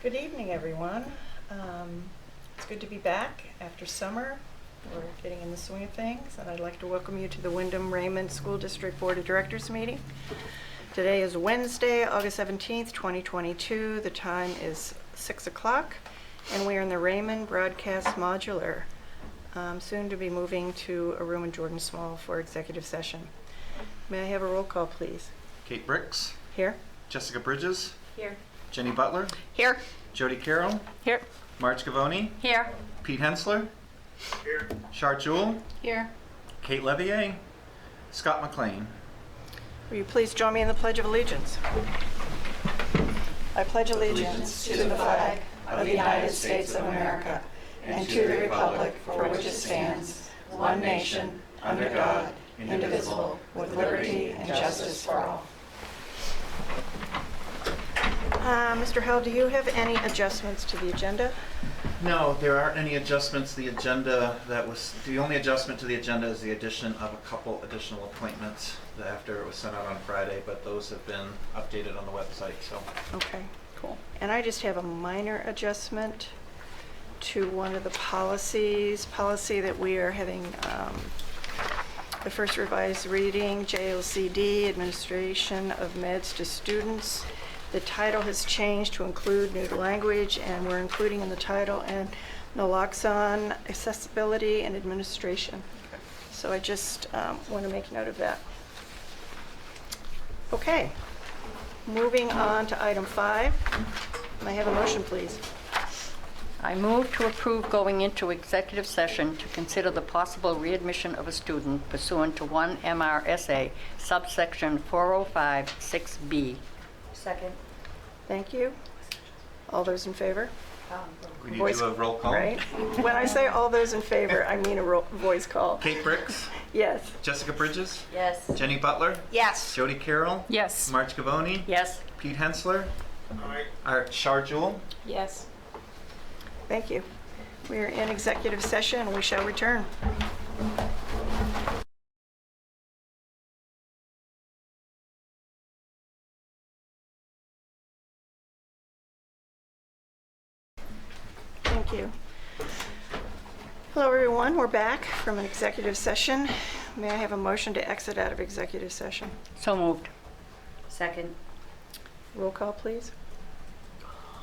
Good evening, everyone. It's good to be back after summer. We're getting in the swing of things, and I'd like to welcome you to the Wyndham Raymond School District Board of Directors meeting. Today is Wednesday, August 17th, 2022. The time is 6 o'clock, and we are in the Raymond Broadcast Modular, soon to be moving to a room in Jordan Small for executive session. May I have a roll call, please? Kate Bricks. Here. Jessica Bridges. Here. Jenny Butler. Here. Jody Carroll. Here. Marge Gavoni. Here. Pete Hensler. Here. Char Jewell. Here. Kate Levier. Scott McLean. Will you please join me in the Pledge of Allegiance? I pledge allegiance to the flag of the United States of America and to the republic for which it stands, one nation, under God, indivisible, with liberty and justice for all. Mr. Howell, do you have any adjustments to the agenda? No, there aren't any adjustments. The only adjustment to the agenda is the addition of a couple additional appointments after it was sent out on Friday, but those have been updated on the website, so. Okay, cool. And I just have a minor adjustment to one of the policy that we are having the first revised reading, JLCD, Administration of Meds to Students. The title has changed to include new language, and we're including in the title and naloxone accessibility and administration. Okay. So I just want to make note of that. Okay, moving on to item 5. May I have a motion, please? I move to approve going into executive session to consider the possible readmission of a student pursuant to 1 MRSA subsection 405(6)B. Second. Thank you. All those in favor? We need Voice- to do a roll call. Right? When I say all those in favor, I mean a voice call. Kate Bricks. Yes. Jessica Bridges. Yes. Jenny Butler. Yes. Jody Carroll. Yes. Marge Gavoni. Yes. Pete Hensler. Char Jewell. Yes. Thank you. We are in executive session. We shall return. Thank you. Hello, everyone. We're back from an executive session. May I have a motion to exit out of executive session? So moved. Second. Roll call, please.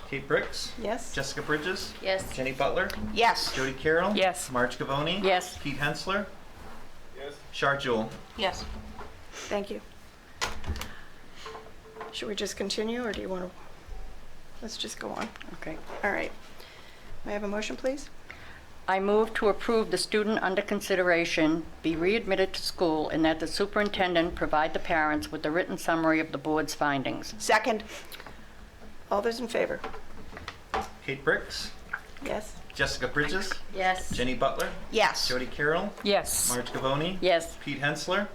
Kate Bricks. Yes? Jessica Bridges. Yes. Jenny Butler. Yes. Jody Carroll. Yes. Marge Gavoni. Yes. Pete Hensler. Yes. Char Jewell. Yes. Thank you. Should we just continue, or do you want to? Let's just go on. Okay. All right. May I have a motion, please? I move to approve the student under consideration be readmitted to school and that the superintendent provide the parents with a written summary of the board's findings. Second. All those in favor? Kate Bricks. Yes? Jessica Bridges. Yes. Jenny Butler. Yes. Jody Carroll. Yes. Marge Gavoni. Yes. Pete Hensler.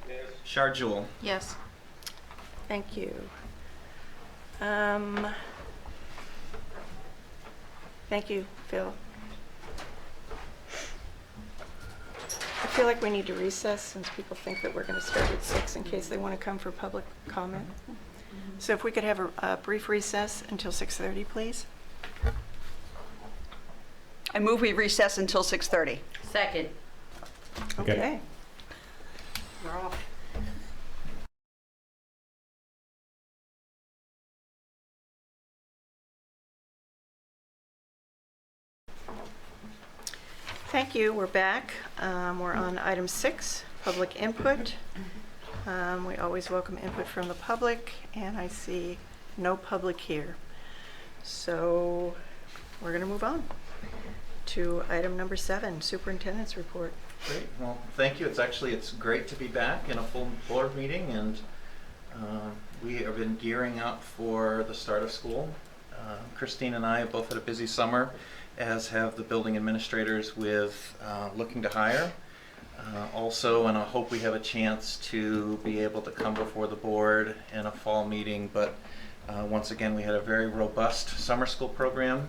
Yes. Char Jewell. Yes. Thank you. Thank you, Phil. I feel like we need to recess since people think that we're going to start at 6 in case they want to come for public comment. So if we could have a brief recess until 6:30, please. I move we recess until 6:30. Second. Okay. We're off. Thank you. We're back. We're on item 6, public input. We always welcome input from the public, and I see no public here. So we're going to move on to item number 7, superintendent's report. Great. Well, thank you. It's great to be back in a full board meeting, and we have been gearing up for the start of school. Christine and I have both had a busy summer, as have the building administrators with looking to hire. Also, and I hope we have a chance to be able to come before the board in a fall meeting, but once again, we had a very robust summer school program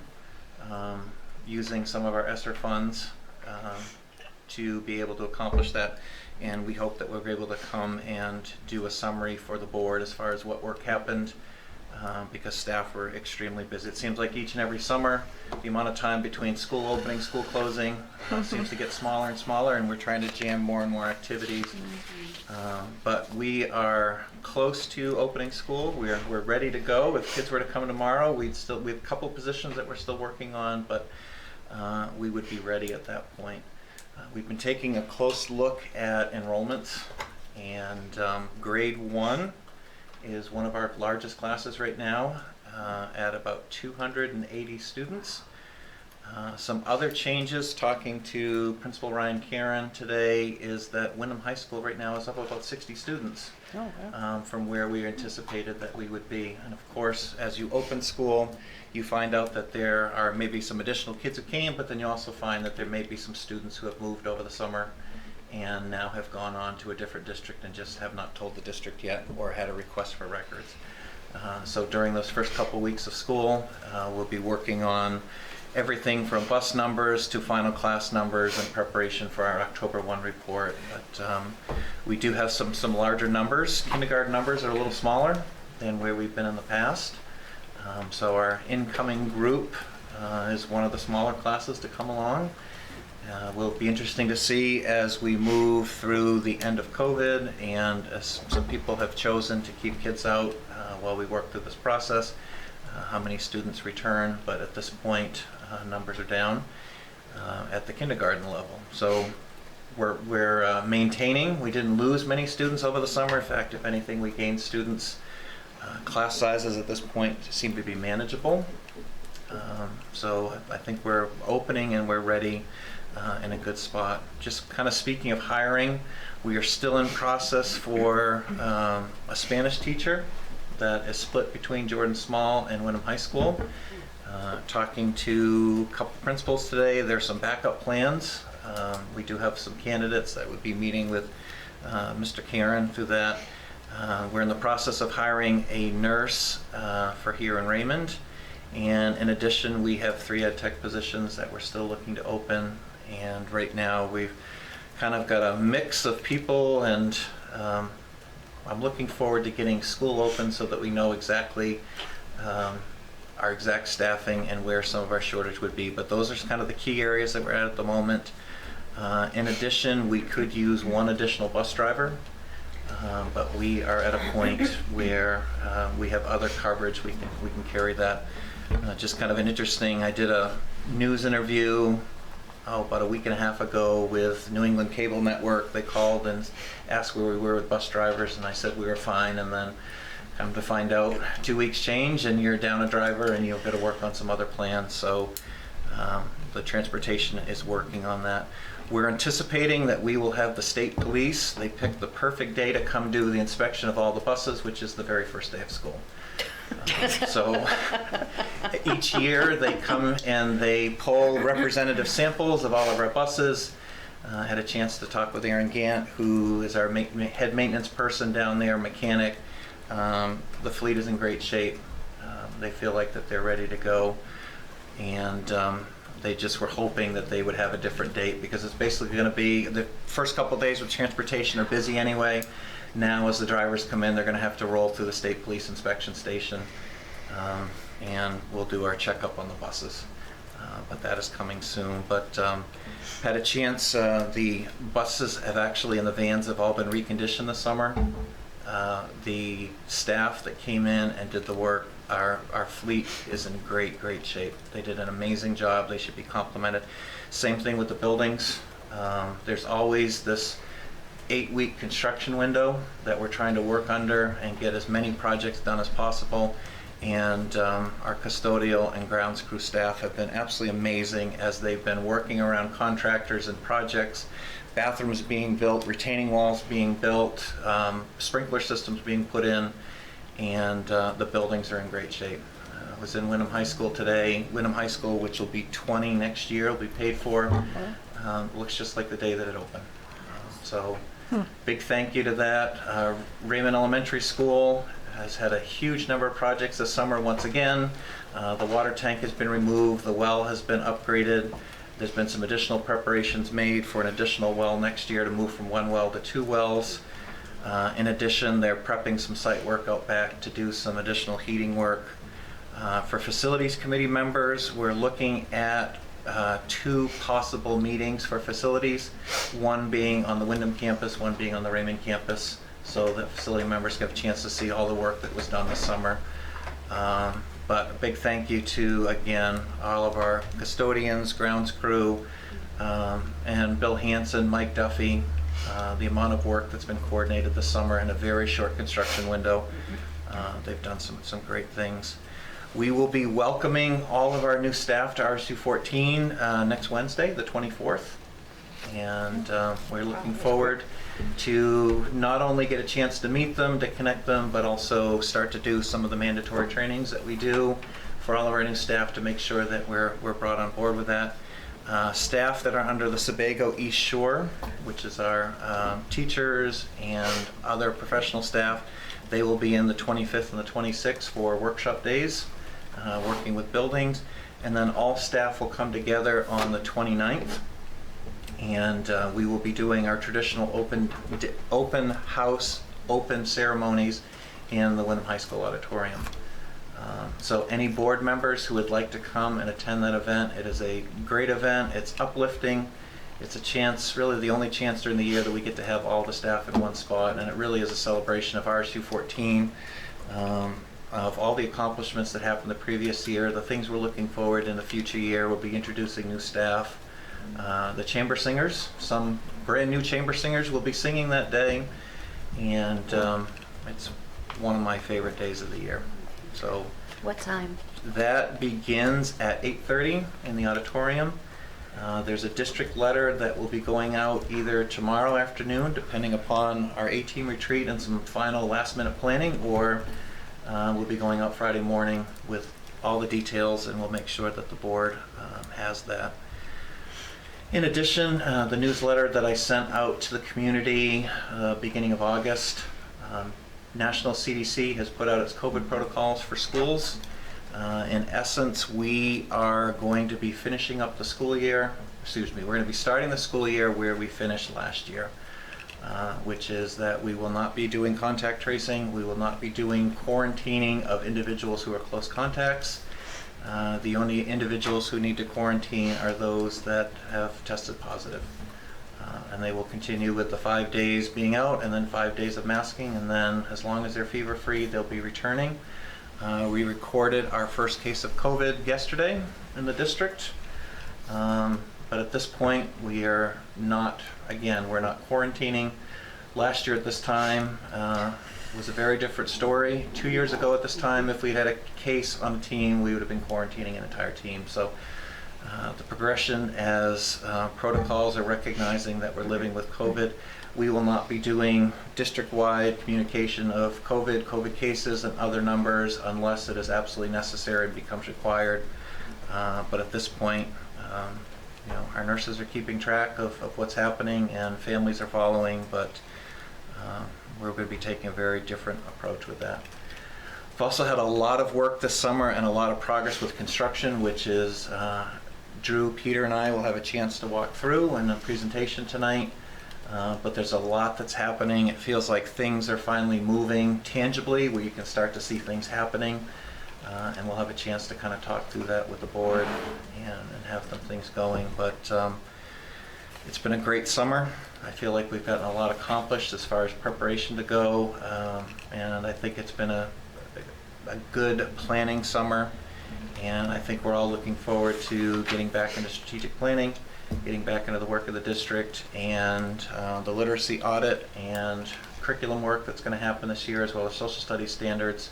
using some of our ESSER funds to be able to accomplish that, and we hope that we'll be able to come and do a summary for the board as far as what work happened because staff were extremely busy. It seems like each and every summer, the amount of time between school opening, school closing seems to get smaller and smaller, and we're trying to jam more and more activities. But we are close to opening school. We're ready to go. If kids were to come tomorrow, we have a couple positions that we're still working on, but we would be ready at that point. We've been taking a close look at enrollments, and grade 1 is one of our largest classes right now at about 280 students. Some other changes, talking to Principal Ryan Karen today, is that Windham High School right now is up about 60 students from where we anticipated that we would be. And of course, as you open school, you find out that there are maybe some additional kids who came, but then you also find that there may be some students who have moved over the summer and now have gone on to a different district and just have not told the district yet or had a request for records. So during those first couple weeks of school, we'll be working on everything from bus numbers to final class numbers in preparation for our October 1 report. But we do have some larger numbers. Kindergarten numbers are a little smaller than where we've been in the past. So our incoming group is one of the smaller classes to come along. Will be interesting to see as we move through the end of COVID, and as some people have chosen to keep kids out while we work through this process, how many students return. But at this point, numbers are down at the kindergarten level. So we're maintaining. We didn't lose many students over the summer. In fact, if anything, we gained students. Class sizes at this point seem to be manageable. So I think we're opening and we're ready in a good spot. Just kind of speaking of hiring, we are still in process for a Spanish teacher that is split between Jordan Small and Wyndham High School. Talking to a couple principals today, there's some backup plans. We do have some candidates that would be meeting with Mr. Karen through that. We're in the process of hiring a nurse for here in Raymond. And in addition, we have 3 ed tech positions that we're still looking to open. And right now we've kind of got a mix of people, and I'm looking forward to getting school open so that we know exactly our exact staffing and where some of our shortage would be. But those are kind of the key areas that we're at the moment. In addition, we could use 1 additional bus driver. But we are at a point where we have other coverage. We can carry that. Just kind of an interesting, I did a news interview about a week and a half ago with New England Cable Network. They called and asked where we were with bus drivers, and I said we were fine. And then come to find out, 2 weeks change and you're down a driver and you've got to work on some other plans. So the transportation is working on that. We're anticipating that we will have the state police. They picked the perfect day to come do the inspection of all the buses, which is the very first day of school. So each year they come and they pull representative samples of all of our buses. I had a chance to talk with Aaron Gant, who is our head maintenance person down there, mechanic. The fleet is in great shape. They feel like that they're ready to go. And they just were hoping that they would have a different date, because it's basically going to be the first couple days with transportation are busy anyway. Now as the drivers come in, they're going to have to roll through the state police inspection station, and we'll do our checkup on the buses. But that is coming soon. But had a chance, the buses have actually, and the vans have all been reconditioned this summer. The staff that came in and did the work, our fleet is in great shape. They did an amazing job. They should be complimented. Same thing with the buildings. There's always this 8-week construction window that we're trying to work under and get as many projects done as possible. And our custodial and grounds crew staff have been absolutely amazing as they've been working around contractors and projects, bathrooms being built, retaining walls being built, sprinkler systems being put in, and the buildings are in great shape. I was in Windham High School today. Windham High School, which will be 20 next year, will be paid for. Looks just like the day that it opened. So big thank you to that. Raymond Elementary School has had a huge number of projects this summer once again. The water tank has been removed, the well has been upgraded. There's been some additional preparations made for an additional well next year to move from 1 well to 2 wells. In addition, they're prepping some site work out back to do some additional heating work. For facilities committee members, we're looking at 2 possible meetings for facilities, one being on the Windham campus, one being on the Raymond campus, so that facility members have a chance to see all the work that was done this summer. But a big thank you to, again, all of our custodians, grounds crew, and Bill Hansen, Mike Duffy, the amount of work that's been coordinated this summer in a very short construction window. They've done some great things. We will be welcoming all of our new staff to RSU14 next Wednesday, the 24th. And we're looking forward to not only get a chance to meet them, to connect them, but also start to do some of the mandatory trainings that we do for all of our new staff to make sure that we're brought on board with that. Staff that are under the Sebago East Shore, which is our teachers and other professional staff, they will be in the 25th and the 26th for workshop days, working with buildings. And then all staff will come together on the 29th. And we will be doing our traditional open house, open ceremonies in the Wyndham High School auditorium. So any board members who would like to come and attend that event, it is a great event. It's uplifting. It's a chance, really the only chance during the year that we get to have all the staff in one spot, and it really is a celebration of RSU 14, of all the accomplishments that happened the previous year, the things we're looking forward in the future year. We'll be introducing new staff. The chamber singers, some brand new chamber singers will be singing that day, and it's one of my favorite days of the year. So What time? that begins at 8:30 in the auditorium. There's a district letter that will be going out either tomorrow afternoon, depending upon our A-team retreat and some final last-minute planning, or we'll be going out Friday morning with all the details, and we'll make sure that the board has that. In addition, the newsletter that I sent out to the community beginning of August, National CDC has put out its COVID protocols for schools. In essence, we are going to be finishing up the school year, we're going to be starting the school year where we finished last year, which is that we will not be doing contact tracing, we will not be doing quarantining of individuals who are close contacts. The only individuals who need to quarantine are those that have tested positive. And they will continue with the 5 days being out and then 5 days of masking, and then as long as they're fever free, they'll be returning. We recorded our first case of COVID yesterday in the district. But at this point, we are not, again, we're not quarantining. Last year at this time was a very different story. 2 years ago at this time, if we'd had a case on a team, we would have been quarantining an entire team. So the progression as protocols are recognizing that we're living with COVID, we will not be doing district-wide communication of COVID cases and other numbers unless it is absolutely necessary and becomes required. But at this point, our nurses are keeping track of what's happening and families are following, but we're going to be taking a very different approach with that. We've also had a lot of work this summer and a lot of progress with construction, which is Drew, Peter, and I will have a chance to walk through in a presentation tonight. But there's a lot that's happening. It feels like things are finally moving tangibly, where you can start to see things happening. And we'll have a chance to kind of talk through that with the board and have some things going. But it's been a great summer. I feel like we've gotten a lot accomplished as far as preparation to go. And I think it's been a good planning summer. And I think we're all looking forward to getting back into strategic planning, getting back into the work of the district, and the literacy audit and curriculum work that's going to happen this year, as well as social studies standards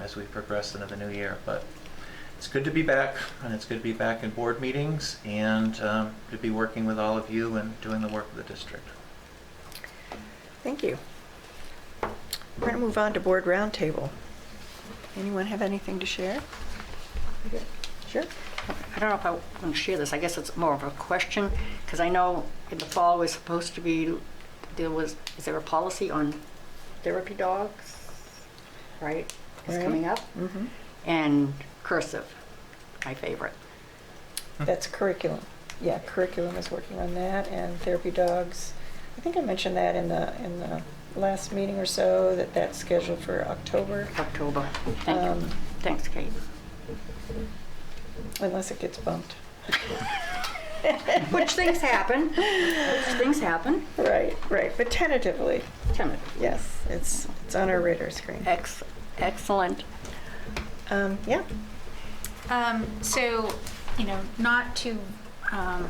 as we progress into the new year. But it's good to be back, and it's good to be back in board meetings and to be working with all of you and doing the work of the district. Thank you. We're going to move on to board roundtable. Anyone have anything to share? Sure. I don't know if I want to share this. I guess it's more of a question, because I know in the fall was supposed to be, is there a policy on therapy dogs? Right? It's Right. coming up. Mm-hmm. And cursive, my favorite. That's curriculum. Yeah, curriculum is working on that, and therapy dogs. I think I mentioned that in the last meeting or so, that's scheduled for October, October. Thank you. Um, Thanks, Kate. unless it gets bumped. Which things happen. Right, but tentatively, Tentative. yes, it's on our radar screen. Excellent. Yeah. So, not to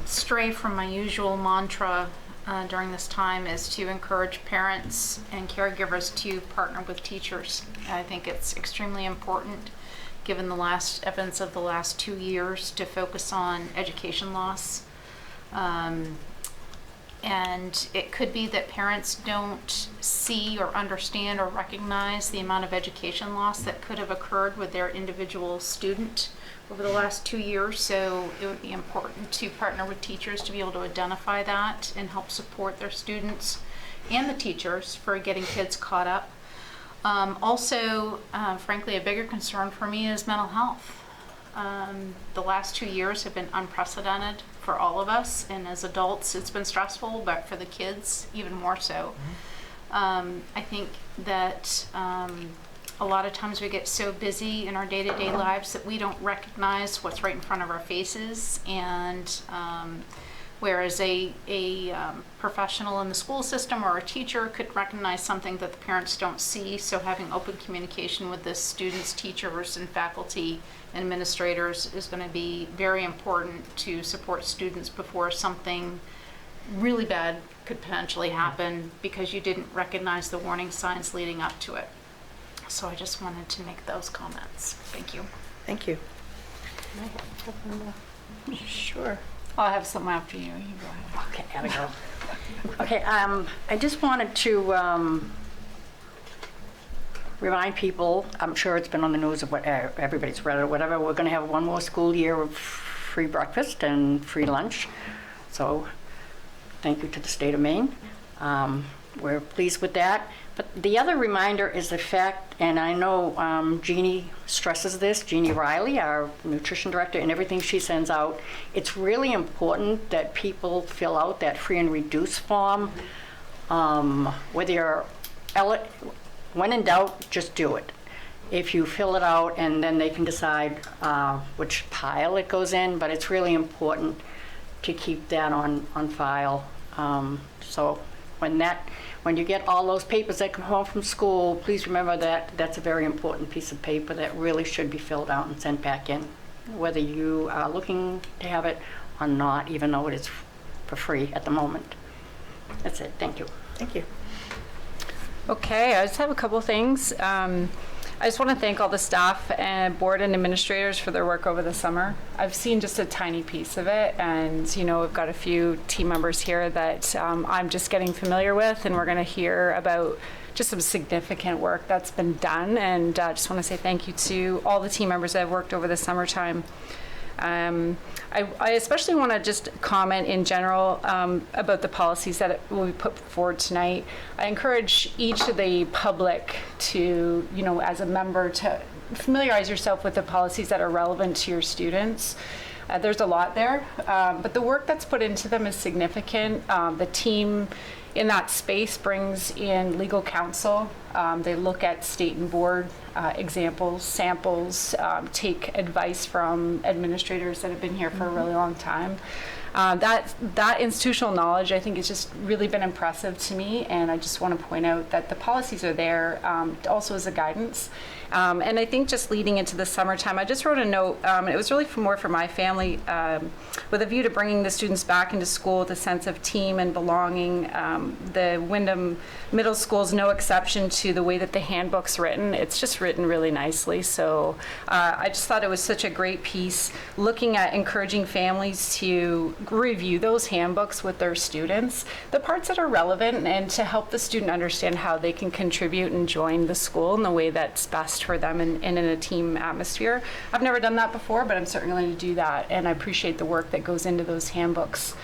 stray from my usual mantra during this time is to encourage parents and caregivers to partner with teachers. I think it's extremely important, given the last evidence of the last 2 years, to focus on education loss. And it could be that parents don't see or understand or recognize the amount of education loss that could have occurred with their individual student over the last 2 years. So it would be important to partner with teachers to be able to identify that and help support their students and the teachers for getting kids caught up. Also, frankly, a bigger concern for me is mental health. The last 2 years have been unprecedented for all of us, and as adults it's been stressful, but for the kids even more so. I think that a lot of times we get so busy in our day-to-day lives that we don't recognize what's right in front of our faces, and whereas a professional in the school system or a teacher could recognize something that the parents don't see. So having open communication with the students, teachers, and faculty and administrators is going to be very important to support students before something really bad could potentially happen because you didn't recognize the warning signs leading up to it. So I just wanted to make those comments. Thank you. Thank you. Sure. I'll have some after you. You go ahead. Okay, gotta go. Okay, I just wanted to remind people, I'm sure it's been on the news of what everybody's read or whatever, we're gonna have one more school year of free breakfast and free lunch. So thank you to the state of Maine. We're pleased with that. But the other reminder is the fact, and I know Jeannie stresses this, Jeannie Riley, our nutrition director, and everything she sends out, it's really important that people fill out that free and reduced form. Whether you're, when in doubt, just do it. If you fill it out, and then they can decide which pile it goes in, but it's really important to keep that on file. So when you get all those papers that come home from school, please remember that that's a very important piece of paper that really should be filled out and sent back in, whether you are looking to have it or not, even though it is for free at the moment. That's it. Thank you. Thank you. Okay, I just have a couple things. I just want to thank all the staff and board and administrators for their work over the summer. I've seen just a tiny piece of it, and we've got a few team members here that I'm just getting familiar with, and we're going to hear about just some significant work that's been done, and I just want to say thank you to all the team members that have worked over the summertime. I especially want to just comment in general about the policies that will be put forward tonight. I encourage each of the public to, as a member, to familiarize yourself with the policies that are relevant to your students. There's a lot there, but the work that's put into them is significant. The team in that space brings in legal counsel. They look at state and board examples, samples, take advice from administrators that have been here for a really long time. That institutional knowledge, I think, has just really been impressive to me, and I just want to point out that the policies are there also as a guidance. And I think just leading into the summertime, I just wrote a note, it was really more for my family, with a view to bringing the students back into school with a sense of team and belonging. The Windham Middle School is no exception to the way that the handbook's written. It's just written really nicely. So I just thought it was such a great piece, looking at encouraging families to review those handbooks with their students, the parts that are relevant, and to help the student understand how they can contribute and join the school in the way that's best for them and in a team atmosphere. I've never done that before, but I'm certainly going to do that, and I appreciate the work that goes into those handbooks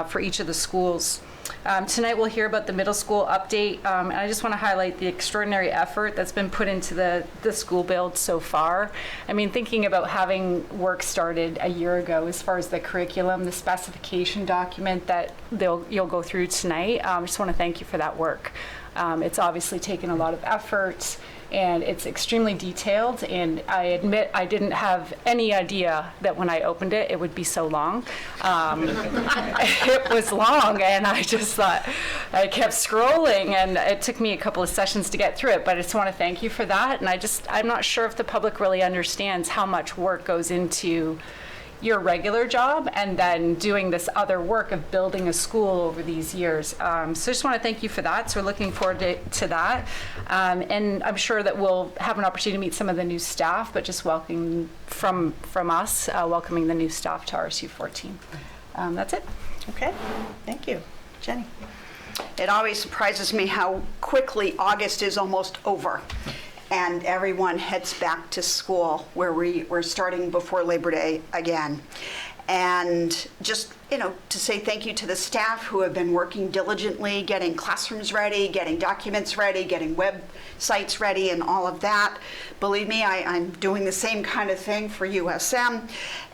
for each of the schools. Tonight we'll hear about the middle school update, and I just want to highlight the extraordinary effort that's been put into the school build so far. I mean, thinking about having work started a year ago as far as the curriculum, the specification document that you'll go through tonight, I just want to thank you for that work. It's obviously taken a lot of effort, and it's extremely detailed, and I admit I didn't have any idea that when I opened it, it would be so long. It was long, and I just thought, I kept scrolling, and it took me a couple of sessions to get through it, but I just want to thank you for that, and I'm not sure if the public really understands how much work goes into your regular job and then doing this other work of building a school over these years. So I just want to thank you for that. So we're looking forward to that. And I'm sure that we'll have an opportunity to meet some of the new staff, but just welcoming from us, welcoming the new staff to RSU 14. That's it. Okay, thank you. Jenny? It always surprises me how quickly August is almost over, and everyone heads back to school, where we're starting before Labor Day again. And just, to say thank you to the staff who have been working diligently, getting classrooms ready, getting documents ready, getting websites ready, and all of that. Believe me, I'm doing the same kind of thing for USM.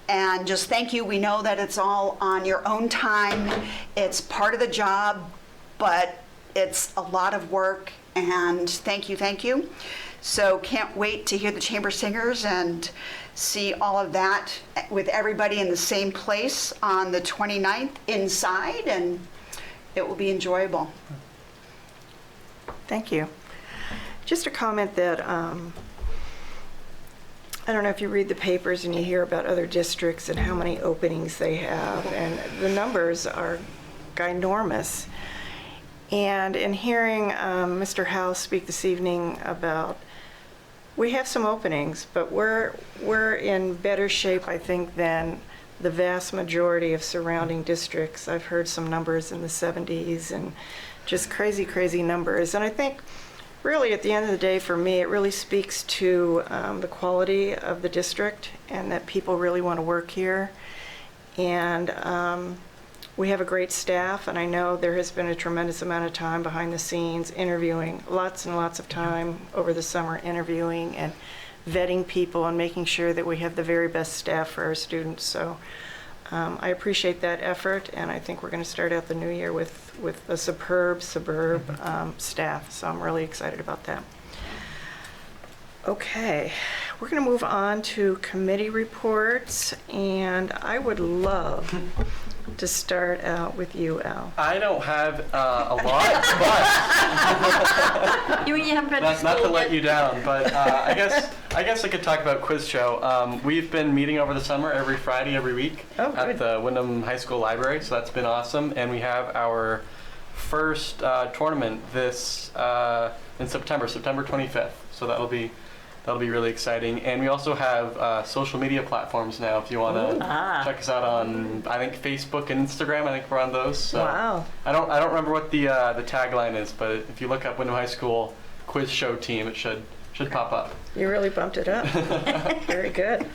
And just thank you. We know that it's all on your own time. It's part of the job, but it's a lot of work, and thank you, thank you. So can't wait to hear the chamber singers and see all of that with everybody in the same place on the 29th inside, and it will be enjoyable. Thank you. Just a comment that I don't know if you read the papers and you hear about other districts and how many openings they have, and the numbers are ginormous. And in hearing Mr. House speak this evening about, we have some openings, but we're in better shape, I think, than the vast majority of surrounding districts. I've heard some numbers in the 70s and just crazy, crazy numbers. And I think really at the end of the day, for me, it really speaks to the quality of the district and that people really want to work here. And we have a great staff, and I know there has been a tremendous amount of time behind the scenes interviewing, lots and lots of time over the summer interviewing and vetting people and making sure that we have the very best staff for our students. So I appreciate that effort, and I think we're going to start out the new year with a superb staff. So I'm really excited about that. Okay, we're going to move on to committee reports, and I would love to start out with you, Al. I don't have a lot, but You haven't been to not to school let yet? you down. But I guess I could talk about Quiz Show. We've been meeting over the summer every Friday, every week Oh, at good. the Windham High School Library. So that's been awesome, and we have our first tournament this in September 25th. So that'll be really exciting. And we also have social media platforms now if you want to check us out on, I think, Facebook and Instagram. I think we're on those. So Wow. I don't remember what the tagline is, but if you look up Wyndham High School Quiz Show Team, it should pop up. You really bumped it up. Very good.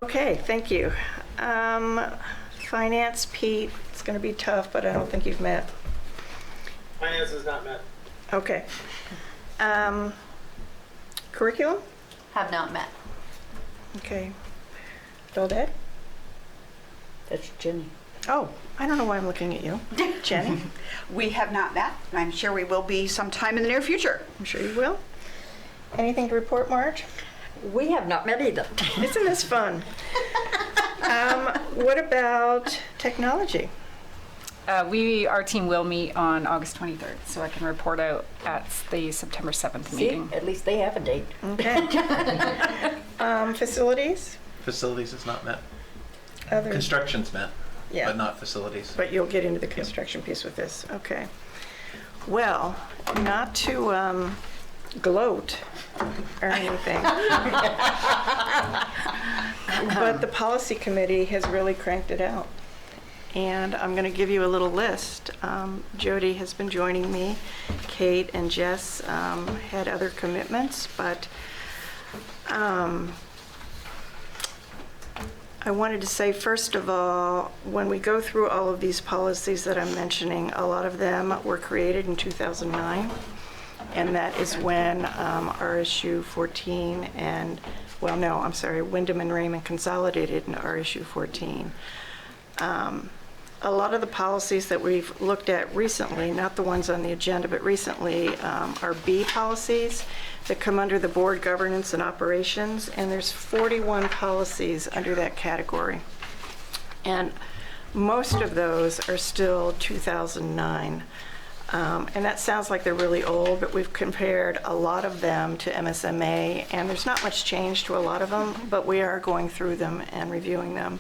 Okay, thank you. Finance, Pete, it's going to be tough, but I don't think you've met. Finance is not met. Okay. Curriculum? Have not met. Okay. Dad? That's Jenny. Oh, I don't know why I'm looking at you. Jenny? We have not met, and I'm sure we will be sometime in the near future. I'm sure you will. Anything to report, Marge? We have not met either. Isn't this fun? What about technology? Our team will meet on August 23rd, so I can report out at the September 7th See, meeting. at least they have a date. Okay. Facilities? Facilities is not met. Other, Construction's met, yeah. but not facilities. But you'll get into the construction piece with this. Okay. Well, not to gloat or anything, but the policy committee has really cranked it out. And I'm going to give you a little list. Jody has been joining me. Kate and Jess had other commitments, but I wanted to say, first of all, when we go through all of these policies that I'm mentioning, a lot of them were created in 2009, and that is when RSU 14 and, well, no, I'm sorry, Wyndham and Raymond consolidated into RSU 14. A lot of the policies that we've looked at recently, not the ones on the agenda, but recently, are B policies that come under the board governance and operations, and there's 41 policies under that category. And most of those are still 2009. And that sounds like they're really old, but we've compared a lot of them to MSMA, and there's not much change to a lot of them, but we are going through them and reviewing them.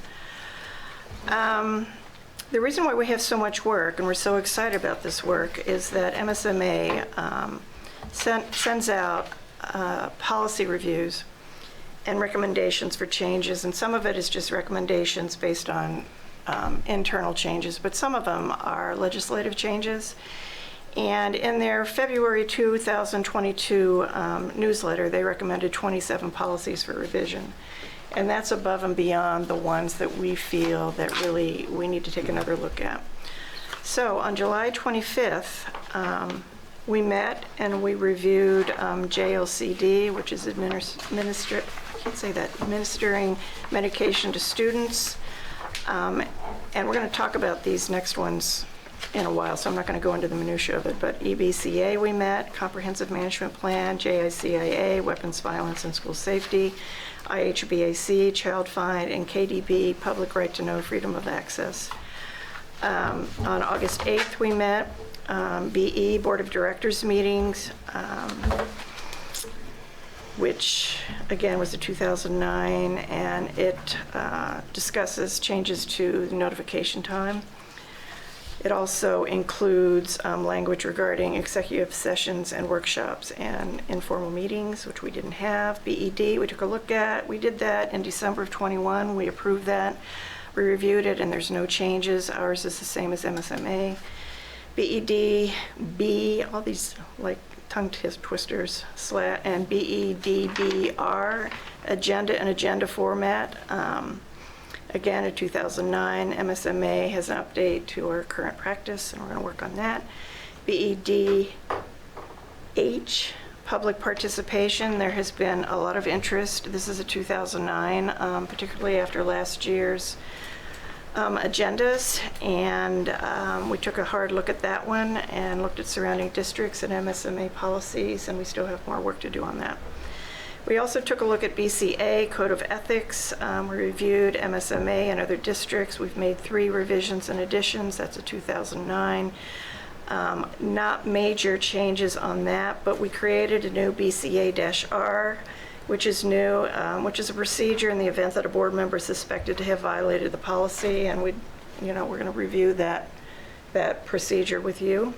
The reason why we have so much work, and we're so excited about this work, is that MSMA sends out policy reviews and recommendations for changes, and some of it is just recommendations based on internal changes, but some of them are legislative changes. And in their February 2022 newsletter, they recommended 27 policies for revision. And that's above and beyond the ones that we feel that really we need to take another look at. So on July 25th, we met and we reviewed JLCD, which is administering medication to students. And we're going to talk about these next ones in a while, so I'm not going to go into the minutia of it, but EBCA we met, Comprehensive Management Plan, JICIA, Weapons, Violence, and School Safety, IHBAC, Child Find, and KDB, Public Right to Know, Freedom of Access. On August 8th we met, BE, Board of Directors meetings, which again was a 2009, and it discusses changes to the notification time. It also includes language regarding executive sessions and workshops and informal meetings, which we didn't have. BED, we took a look at. We did that in December of 21. We approved that. We reviewed it, and there's no changes. Ours is the same as MSMA. BED, B, all these like tongue twisters, and BEDBR, agenda and agenda format. Again, in 2009, MSMA has an update to our current practice, and we're going to work on that. BEDH, public participation. There has been a lot of interest. This is a 2009, particularly after last year's agendas, and we took a hard look at that one and looked at surrounding districts and MSMA policies, and we still have more work to do on that. We also took a look at Bca Code of Ethics. We reviewed MSMA and other districts. We've made 3 revisions and additions. That's a 2009. Not major changes on that, but we created a new BCA-R, which is new, which is a procedure in the event that a board member is suspected to have violated the policy, and we're going to review that procedure with you.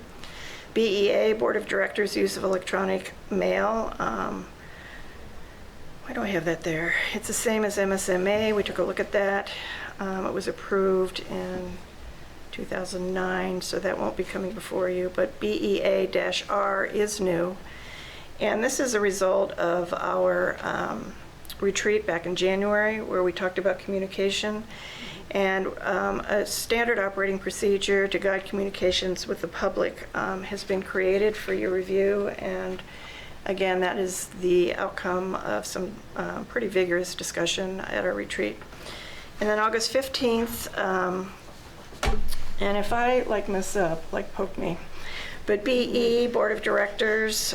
BEA, Board of Directors, use of electronic mail. Why do I have that there? It's the same as MSMA. We took a look at that. It was approved in 2009, so that won't be coming before you, but BEA-R is new. And this is a result of our retreat back in January, where we talked about communication, and a standard operating procedure to guide communications with the public has been created for your review, and again, that is the outcome of some pretty vigorous discussion at our retreat. And then August 15th, and if I mess up, poke me, but BE, Board of Directors,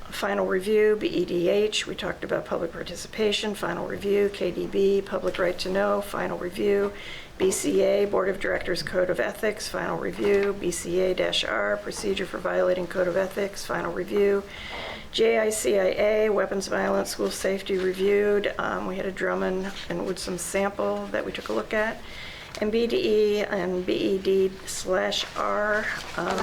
final review. BEDH, we talked about public participation, final review. KDB, Public Right to Know, final review. BCA, Board of Directors Code of Ethics, final review. BCA-R, Procedure for Violating Code of Ethics, final review. JICIA, Weapons, Violence, School Safety, reviewed. We had a Drummond and Woodson sample that we took a look at. And BDE and BED/R,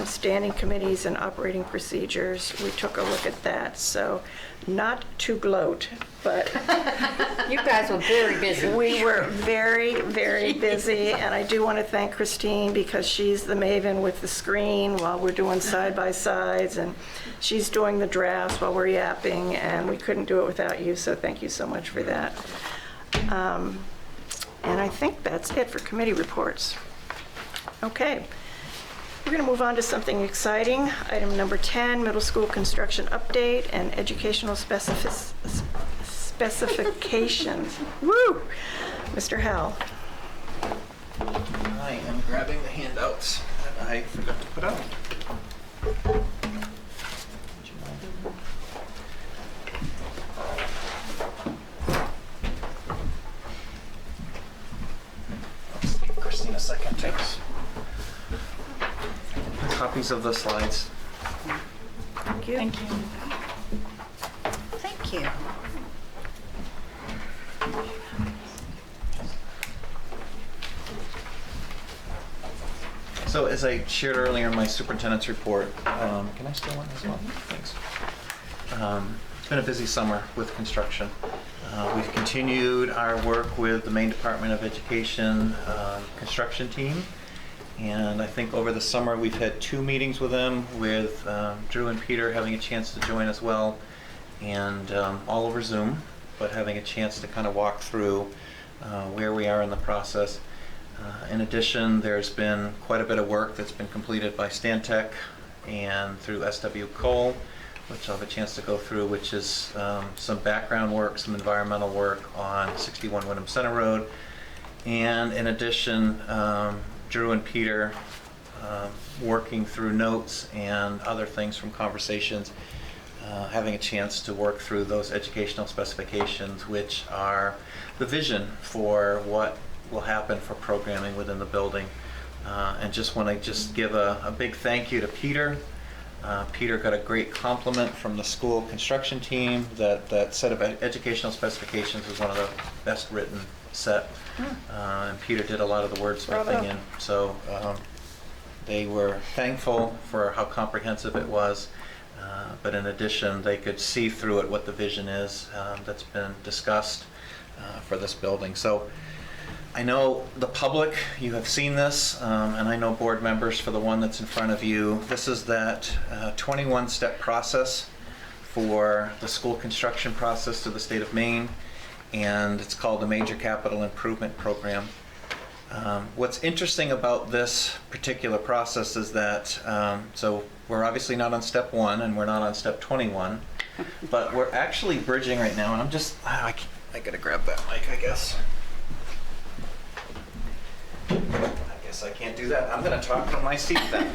standing committees and operating procedures, we took a look at that. So not to gloat, but You guys were very busy. we were very, very busy, and I do want to thank Christine because she's the maven with the screen while we're doing side-by-sides, and she's doing the drafts while we're yapping, and we couldn't do it without you, so thank you so much for that. And I think that's it for committee reports. Okay. We're going to move on to something exciting. Item number 10, middle school construction update and educational specifications. Woo! Mr. Howell. I am grabbing the handouts that I forgot to put out. Would you mind? Let's give Christine a second. Thanks. Copies of the slides. Thank you. Thank you. Thank you. So as I shared earlier in my superintendent's report, can I steal one as well? Thanks. It's been a busy summer with construction. We've continued our work with the Maine Department of Education construction team. And I think over the summer we've had 2 meetings with them, with Drew and Peter having a chance to join as well, and all over Zoom, but having a chance to kind of walk through where we are in the process. In addition, there's been quite a bit of work that's been completed by Stantec and through SW Cole, which I'll have a chance to go through, which is some background work, some environmental work on 61 Windham Center Road. And in addition, Drew and Peter working through notes and other things from conversations, having a chance to work through those educational specifications, which are the vision for what will happen for programming within the building. And just want to give a big thank you to Peter. Peter got a great compliment from the school construction team that set of educational specifications was one of the best written set. And Peter did a lot of the wordsmithing in. So they were thankful for how comprehensive it was. But in addition, they could see through it what the vision is that's been discussed for this building. So I know the public, you have seen this, and I know board members for the one that's in front of you. This is that 21-step process for the school construction process to the state of Maine, and it's called the Major Capital Improvement Program. What's interesting about this particular process is that, so we're obviously not on step 1 and we're not on step 21, but we're actually bridging right now, and I'm just, I gotta grab that mic, I guess. I guess I can't do that. I'm going to talk from my seat then.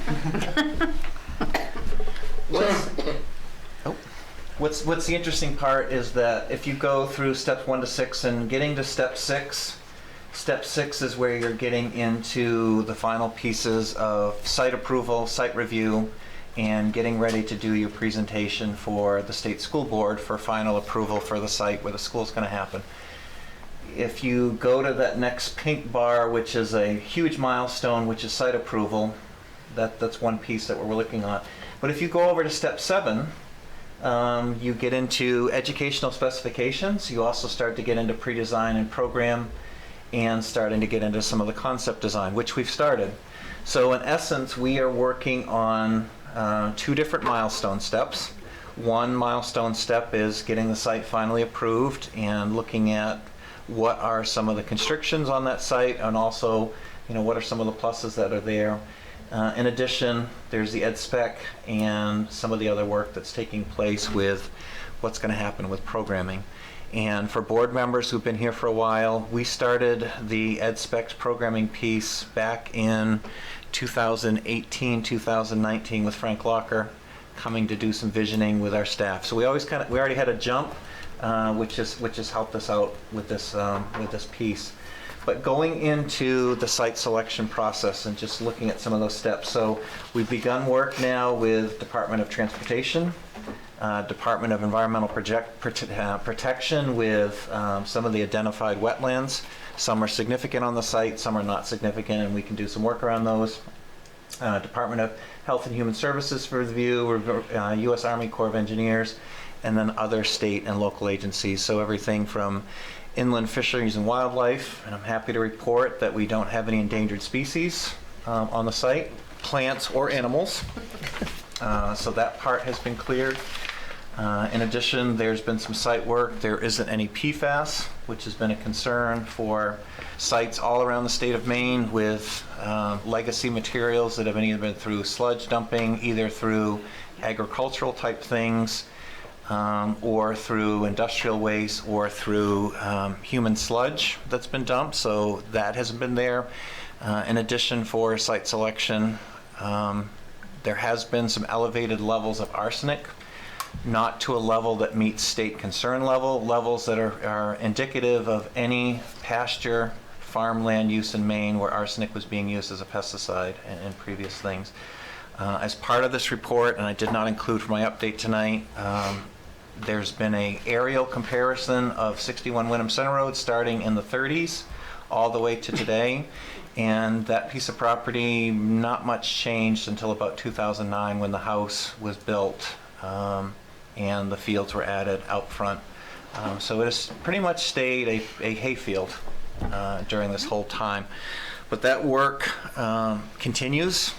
What's the interesting part is that if you go through steps 1 to 6 and getting to step 6 is where you're getting into the final pieces of site approval, site review, and getting ready to do your presentation for the state school board for final approval for the site where the school's going to happen. If you go to that next pink bar, which is a huge milestone, which is site approval, that's one piece that we're looking at. But if you go over to step 7, you get into educational specifications. You also start to get into pre-design and program, and starting to get into some of the concept design, which we've started. So in essence, we are working on 2 different milestone steps. One milestone step is getting the site finally approved and looking at what are some of the constrictions on that site, and also, what are some of the pluses that are there. In addition, there's the ed spec and some of the other work that's taking place with what's going to happen with programming. And for board members who've been here for a while, we started the ed specs programming piece back in 2018, 2019 with Frank Locker coming to do some visioning with our staff. So we already had a jump, which has helped us out with this piece. But going into the site selection process and just looking at some of those steps. So we've begun work now with Department of Transportation, Department of Environmental Protection with some of the identified wetlands. Some are significant on the site, some are not significant, and we can do some work around those. Department of Health and Human Services for review, U.S. Army Corps of Engineers, and then other state and local agencies. So everything from Inland Fisheries and Wildlife, and I'm happy to report that we don't have any endangered species on the site, plants or animals. So that part has been cleared. In addition, there's been some site work. There isn't any PFAS which has been a concern for sites all around the state of Maine with legacy materials that have been either been through sludge dumping, either through agricultural type things, or through industrial waste, or through human sludge that's been dumped. So that hasn't been there. In addition, for site selection, there has been some elevated levels of arsenic, not to a level that meets state concern levels that are indicative of any pasture farmland use in Maine where arsenic was being used as a pesticide and previous things. As part of this report, and I did not include for my update tonight, there's been an aerial comparison of 61 Wyndham Center Road starting in the 30s all the way to today. And that piece of property, not much changed until about 2009 when the house was built and the fields were added out front. So it has pretty much stayed a hayfield during this whole time. But that work continues,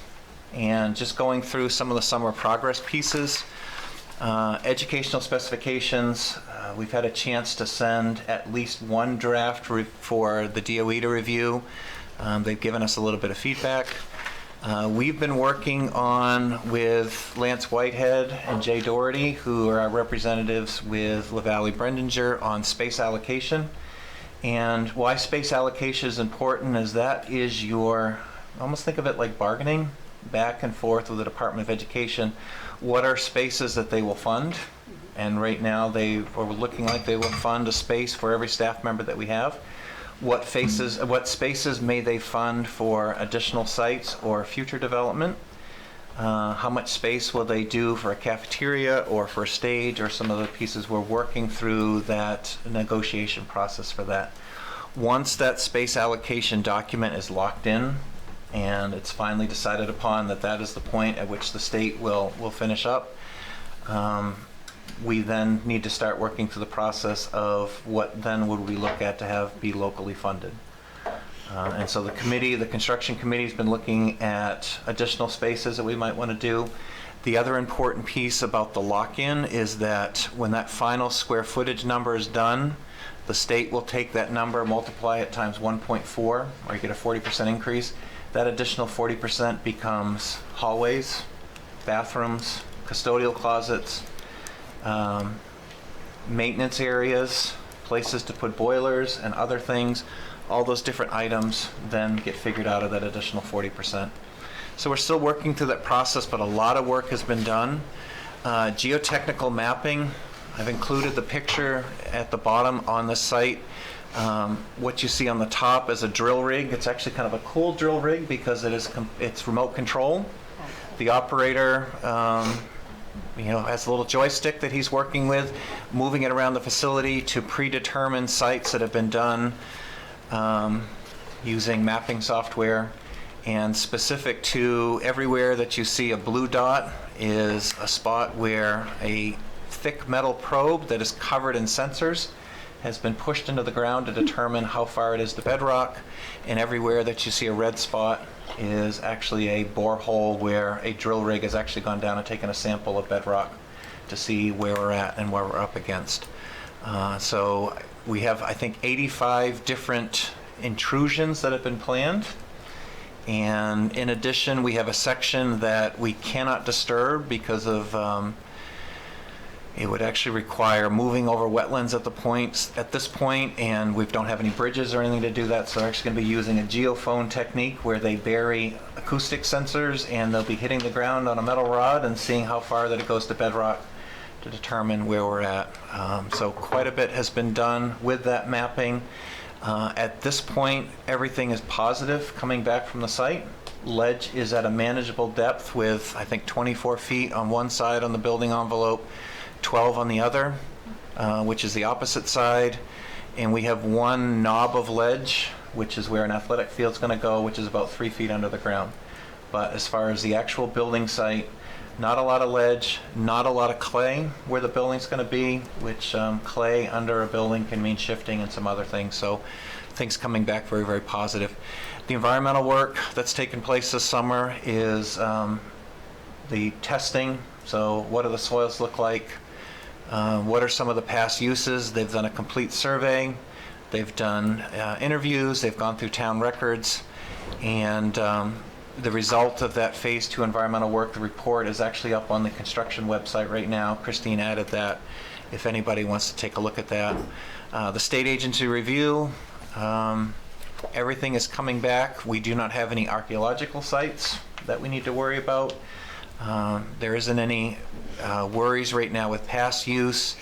and just going through some of the summer progress pieces. Educational specifications, we've had a chance to send at least one draft for the DOE to review. They've given us a little bit of feedback. We've been working on with Lance Whitehead and Jay Doherty, who are our representatives with LaValle Brendinger, on space allocation. And why space allocation is important is that is your, almost think of it like bargaining back and forth with the Department of Education. What are spaces that they will fund? And right now they are looking like they will fund a space for every staff member that we have. What spaces may they fund for additional sites or future development? How much space will they do for a cafeteria or for a stage or some of the pieces? We're working through that negotiation process for that. Once that space allocation document is locked in and it's finally decided upon that that is the point at which the state will finish up, we then need to start working through the process of what then would we look at to have be locally funded. And so the construction committee has been looking at additional spaces that we might want to do. The other important piece about the lock-in is that when that final square footage number is done, the state will take that number, multiply it times 1.4, or you get a 40% increase. That additional 40% becomes hallways, bathrooms, custodial closets, maintenance areas, places to put boilers and other things. All those different items then get figured out of that additional 40%. So we're still working through that process, but a lot of work has been done. Geotechnical mapping, I've included the picture at the bottom on the site. What you see on the top is a drill rig. It's actually kind of a cool drill rig because it's remote control. The operator has a little joystick that he's working with, moving it around the facility to predetermine sites that have been done using mapping software. And specific to everywhere that you see a blue dot is a spot where a thick metal probe that is covered in sensors has been pushed into the ground to determine how far it is to bedrock. And everywhere that you see a red spot is actually a borehole where a drill rig has actually gone down and taken a sample of bedrock to see where we're at and where we're up against. So we have, I think, 85 different intrusions that have been planned. And in addition, we have a section that we cannot disturb because of it would actually require moving over wetlands at this point, and we don't have any bridges or anything to do that, so they're actually going to be using a geophone technique where they bury acoustic sensors and they'll be hitting the ground on a metal rod and seeing how far that it goes to bedrock to determine where we're at. So quite a bit has been done with that mapping. At this point, everything is positive coming back from the site. Ledge is at a manageable depth with, I think, 24 feet on one side on the building envelope, 12 on the other, which is the opposite side. And we have one knob of ledge, which is where an athletic field's going to go, which is about 3 feet under the ground. But as far as the actual building site, not a lot of ledge, not a lot of clay where the building's going to be, which clay under a building can mean shifting and some other things. So things coming back very, very positive. The environmental work that's taken place this summer is the testing. So what do the soils look like? What are some of the past uses? They've done a complete survey. They've done interviews, they've gone through town records, and the result of that Phase 2 environmental work, the report, is actually up on the construction website right now. Christine added that, if anybody wants to take a look at that. The state agency review, everything is coming back. We do not have any archaeological sites that we need to worry about. There isn't any worries right now with past use.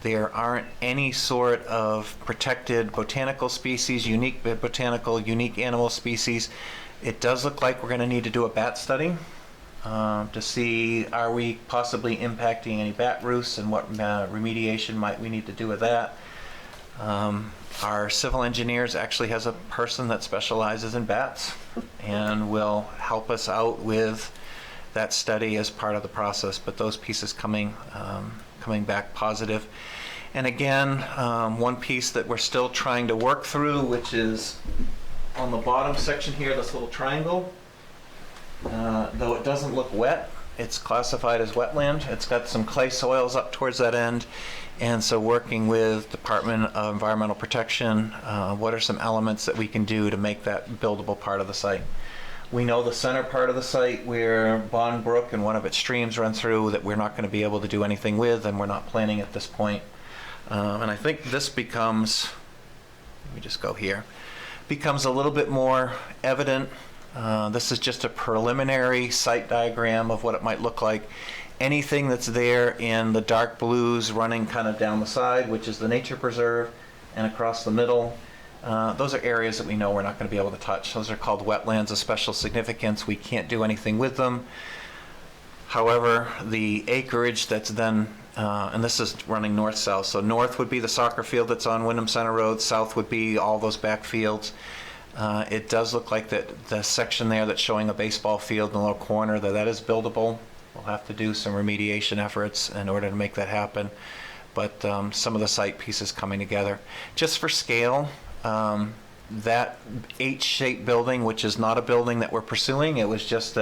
There aren't any sort of protected botanical species, unique botanical, unique animal species. It does look like we're going to need to do a bat study to see, are we possibly impacting any bat roosts, and what remediation might we need to do with that. Our civil engineers actually has a person that specializes in bats and will help us out with that study as part of the process, but those pieces coming back positive. And again, one piece that we're still trying to work through, which is on the bottom section here, this little triangle. Though it doesn't look wet, it's classified as wetland. It's got some clay soils up towards that end. And so working with Department of Environmental Protection, what are some elements that we can do to make that buildable part of the site? We know the center part of the site where Bond Brook and one of its streams run through that we're not going to be able to do anything with, and we're not planning at this point. And I think this becomes, let me just go here, becomes a little bit more evident. This is just a preliminary site diagram of what it might look like. Anything that's there in the dark blues running kind of down the side, which is the nature preserve, and across the middle, those are areas that we know we're not going to be able to touch. Those are called wetlands of special significance. We can't do anything with them. However, the acreage that's then, and this is running north-south, so north would be the soccer field that's on Wyndham Center Road, south would be all those back fields. It does look like that the section there that's showing a baseball field in the little corner, that is buildable. We'll have to do some remediation efforts in order to make that happen. But some of the site pieces coming together. Just for scale, that H-shaped building, which is not a building that we're pursuing, it was just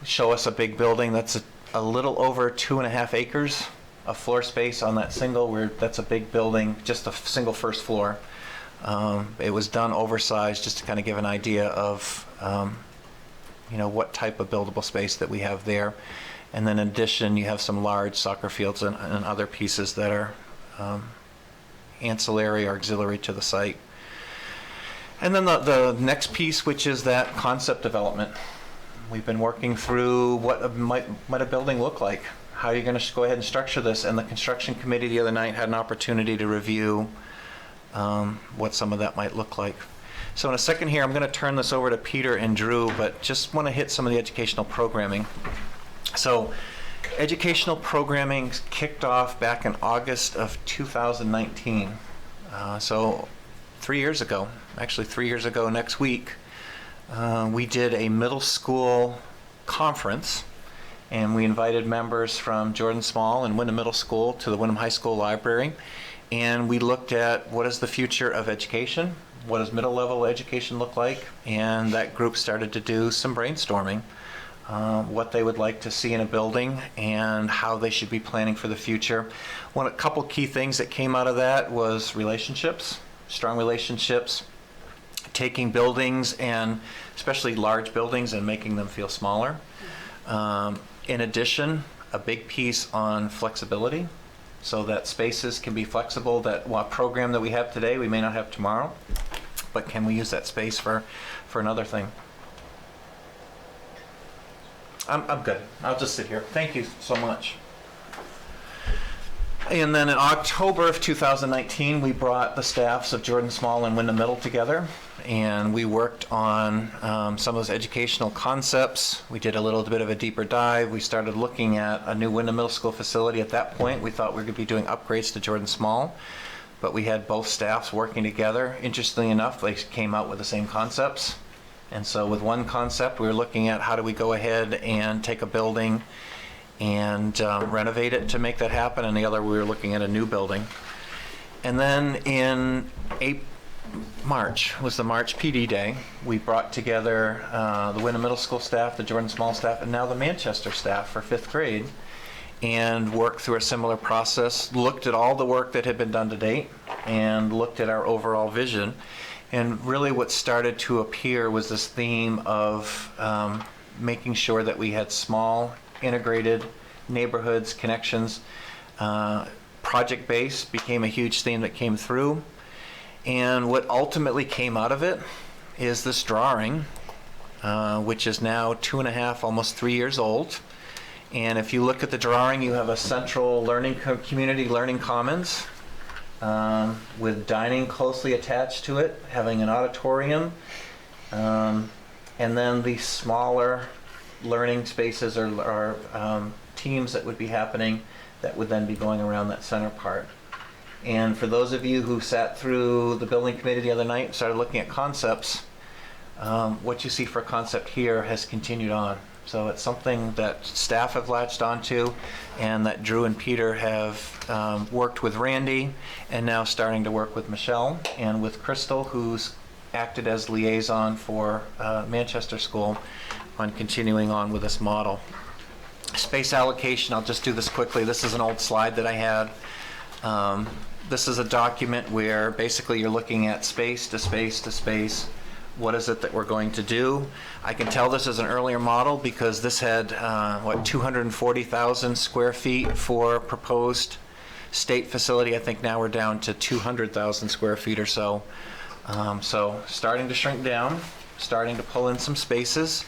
show us a big building that's a little over 2.5 acres of floor space on that single, that's a big building, just a single first floor. It was done oversized just to kind of give an idea of what type of buildable space that we have there. And then in addition, you have some large soccer fields and other pieces that are ancillary or auxiliary to the site. And then the next piece, which is that concept development. We've been working through what might a building look like. How are you going to go ahead and structure this? And the construction committee the other night had an opportunity to review what some of that might look like. So in a second here, I'm going to turn this over to Peter and Drew, but just want to hit some of the educational programming. So educational programming kicked off back in August of 2019. So 3 years ago, actually 3 years ago next week, we did a middle school conference, and we invited members from Jordan Small and Wyndham Middle School to the Wyndham High School Library, and we looked at what is the future of education, what does middle level education look like, and that group started to do some brainstorming, what they would like to see in a building and how they should be planning for the future. A couple key things that came out of that was relationships, strong relationships, taking buildings, and especially large buildings, and making them feel smaller. In addition, a big piece on flexibility, so that spaces can be flexible, that program that we have today we may not have tomorrow, but can we use that space for another thing? I'm good. I'll just sit here. Thank you so much. And then in October of 2019, we brought the staffs of Jordan Small and Wyndham Middle together, and we worked on some of those educational concepts. We did a little bit of a deeper dive. We started looking at a new Wyndham Middle School facility. At that point, we thought we were going to be doing upgrades to Jordan Small, but we had both staffs working together. Interestingly enough, they came out with the same concepts. And so with one concept, we were looking at how do we go ahead and take a building and renovate it to make that happen, and the other we were looking at a new building. And then in March was the March PD Day. We brought together the Wyndham Middle School staff, the Jordan Small staff, and now the Manchester staff for 5th grade, and worked through a similar process, looked at all the work that had been done to date, and looked at our overall vision. And really what started to appear was this theme of making sure that we had small, integrated neighborhoods, connections. Project-based became a huge theme that came through. And what ultimately came out of it is this drawing, which is now 2.5, almost 3 years old. And if you look at the drawing, you have a central learning community, learning commons, with dining closely attached to it, having an auditorium, and then the smaller learning spaces or teams that would be happening that would then be going around that center part. And for those of you who sat through the building committee the other night and started looking at concepts, what you see for a concept here has continued on. So it's something that staff have latched onto, and that Drew and Peter have worked with Randy, and now starting to work with Michelle and with Crystal, who's acted as liaison for Manchester School on continuing on with this model. Space allocation, I'll just do this quickly. This is an old slide that I had. This is a document where basically you're looking at space to space to space. What is it that we're going to do? I can tell this is an earlier model because this had, 240,000 square feet for proposed state facility. I think now we're down to 200,000 square feet or so. So starting to shrink down, starting to pull in some spaces.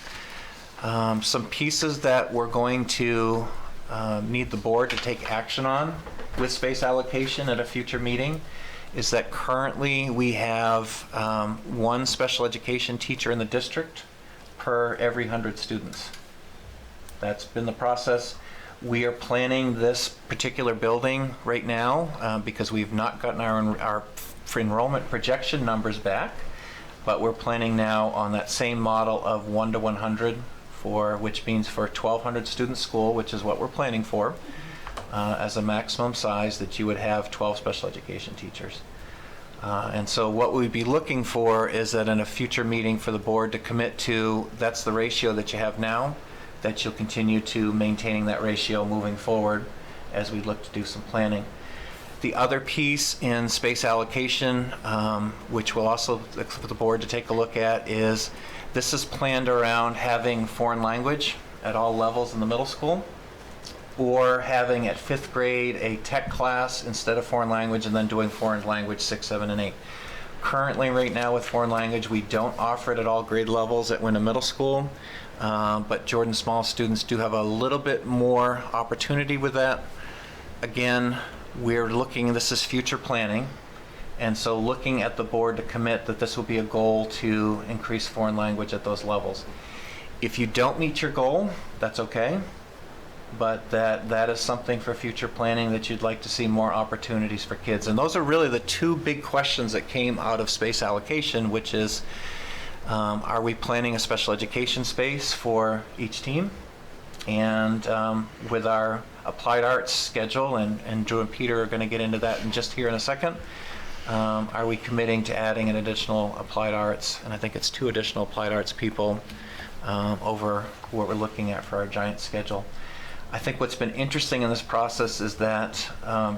Some pieces that we're going to need the board to take action on with space allocation at a future meeting is that currently we have one special education teacher in the district per every 100 students. That's been the process. We are planning this particular building right now because we've not gotten our enrollment projection numbers back, but we're planning now on that same model of 1 to 100 which means for 1,200 student school, which is what we're planning for, as a maximum size that you would have 12 special education teachers. And so what we'd be looking for is that in a future meeting for the board to commit to, that's the ratio that you have now, that you'll continue to maintaining that ratio moving forward as we look to do some planning. The other piece in space allocation, which we'll also look for the board to take a look at, is this is planned around having foreign language at all levels in the middle school, or having at 5th grade a tech class instead of foreign language, and then doing foreign language 6, 7, and 8. Currently, right now with foreign language, we don't offer it at all grade levels at Windham Middle School, but Jordan Small students do have a little bit more opportunity with that. Again, we're looking, this is future planning, and so looking at the board to commit that this will be a goal to increase foreign language at those levels. If you don't meet your goal, that's okay, but that is something for future planning that you'd like to see more opportunities for kids. And those are really the two big questions that came out of space allocation, which is, are we planning a special education space for each team? And with our applied arts schedule, and Drew and Peter are going to get into that in just here in a second, are we committing to adding an additional applied arts, and I think it's 2 additional applied arts people over what we're looking at for our giant schedule. I think what's been interesting in this process is that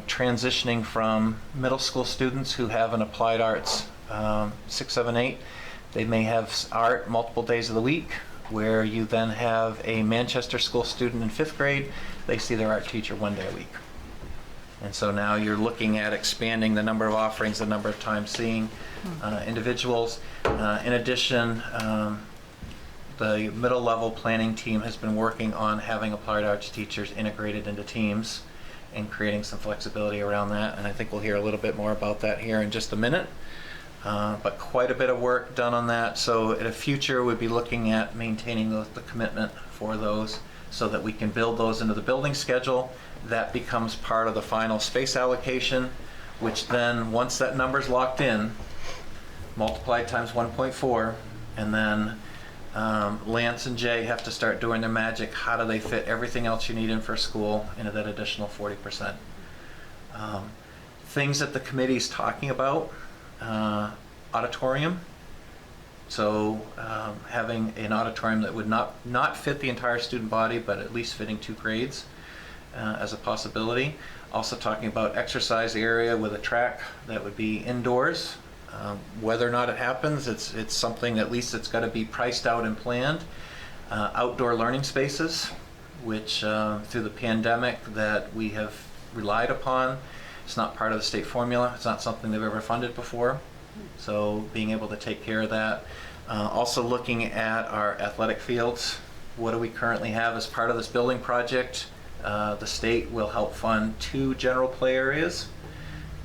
transitioning from middle school students who have an applied arts 6, 7, 8, they may have art multiple days of the week, where you then have a Manchester School student in 5th grade, they see their art teacher 1 day a week. And so now you're looking at expanding the number of offerings, the number of times seeing individuals. In addition, the middle level planning team has been working on having applied arts teachers integrated into teams and creating some flexibility around that. And I think we'll hear a little bit more about that here in just a minute. But quite a bit of work done on that. So in the future, we'd be looking at maintaining the commitment for those so that we can build those into the building schedule. That becomes part of the final space allocation, which then, once that number's locked in, multiplied times 1.4, and then Lance and Jay have to start doing their magic. How do they fit everything else you need in for school into that additional 40%? Things that the committee's talking about, auditorium. So having an auditorium that would not fit the entire student body, but at least fitting 2 grades. as a possibility. Also talking about exercise area with a track that would be indoors. Whether or not it happens, it's something, at least it's got to be priced out and planned. Outdoor learning spaces, which through the pandemic that we have relied upon. It's not part of the state formula. It's not something they've ever funded before. So being able to take care of that. Also looking at our athletic fields. What do we currently have as part of this building project? The state will help fund 2 general play areas,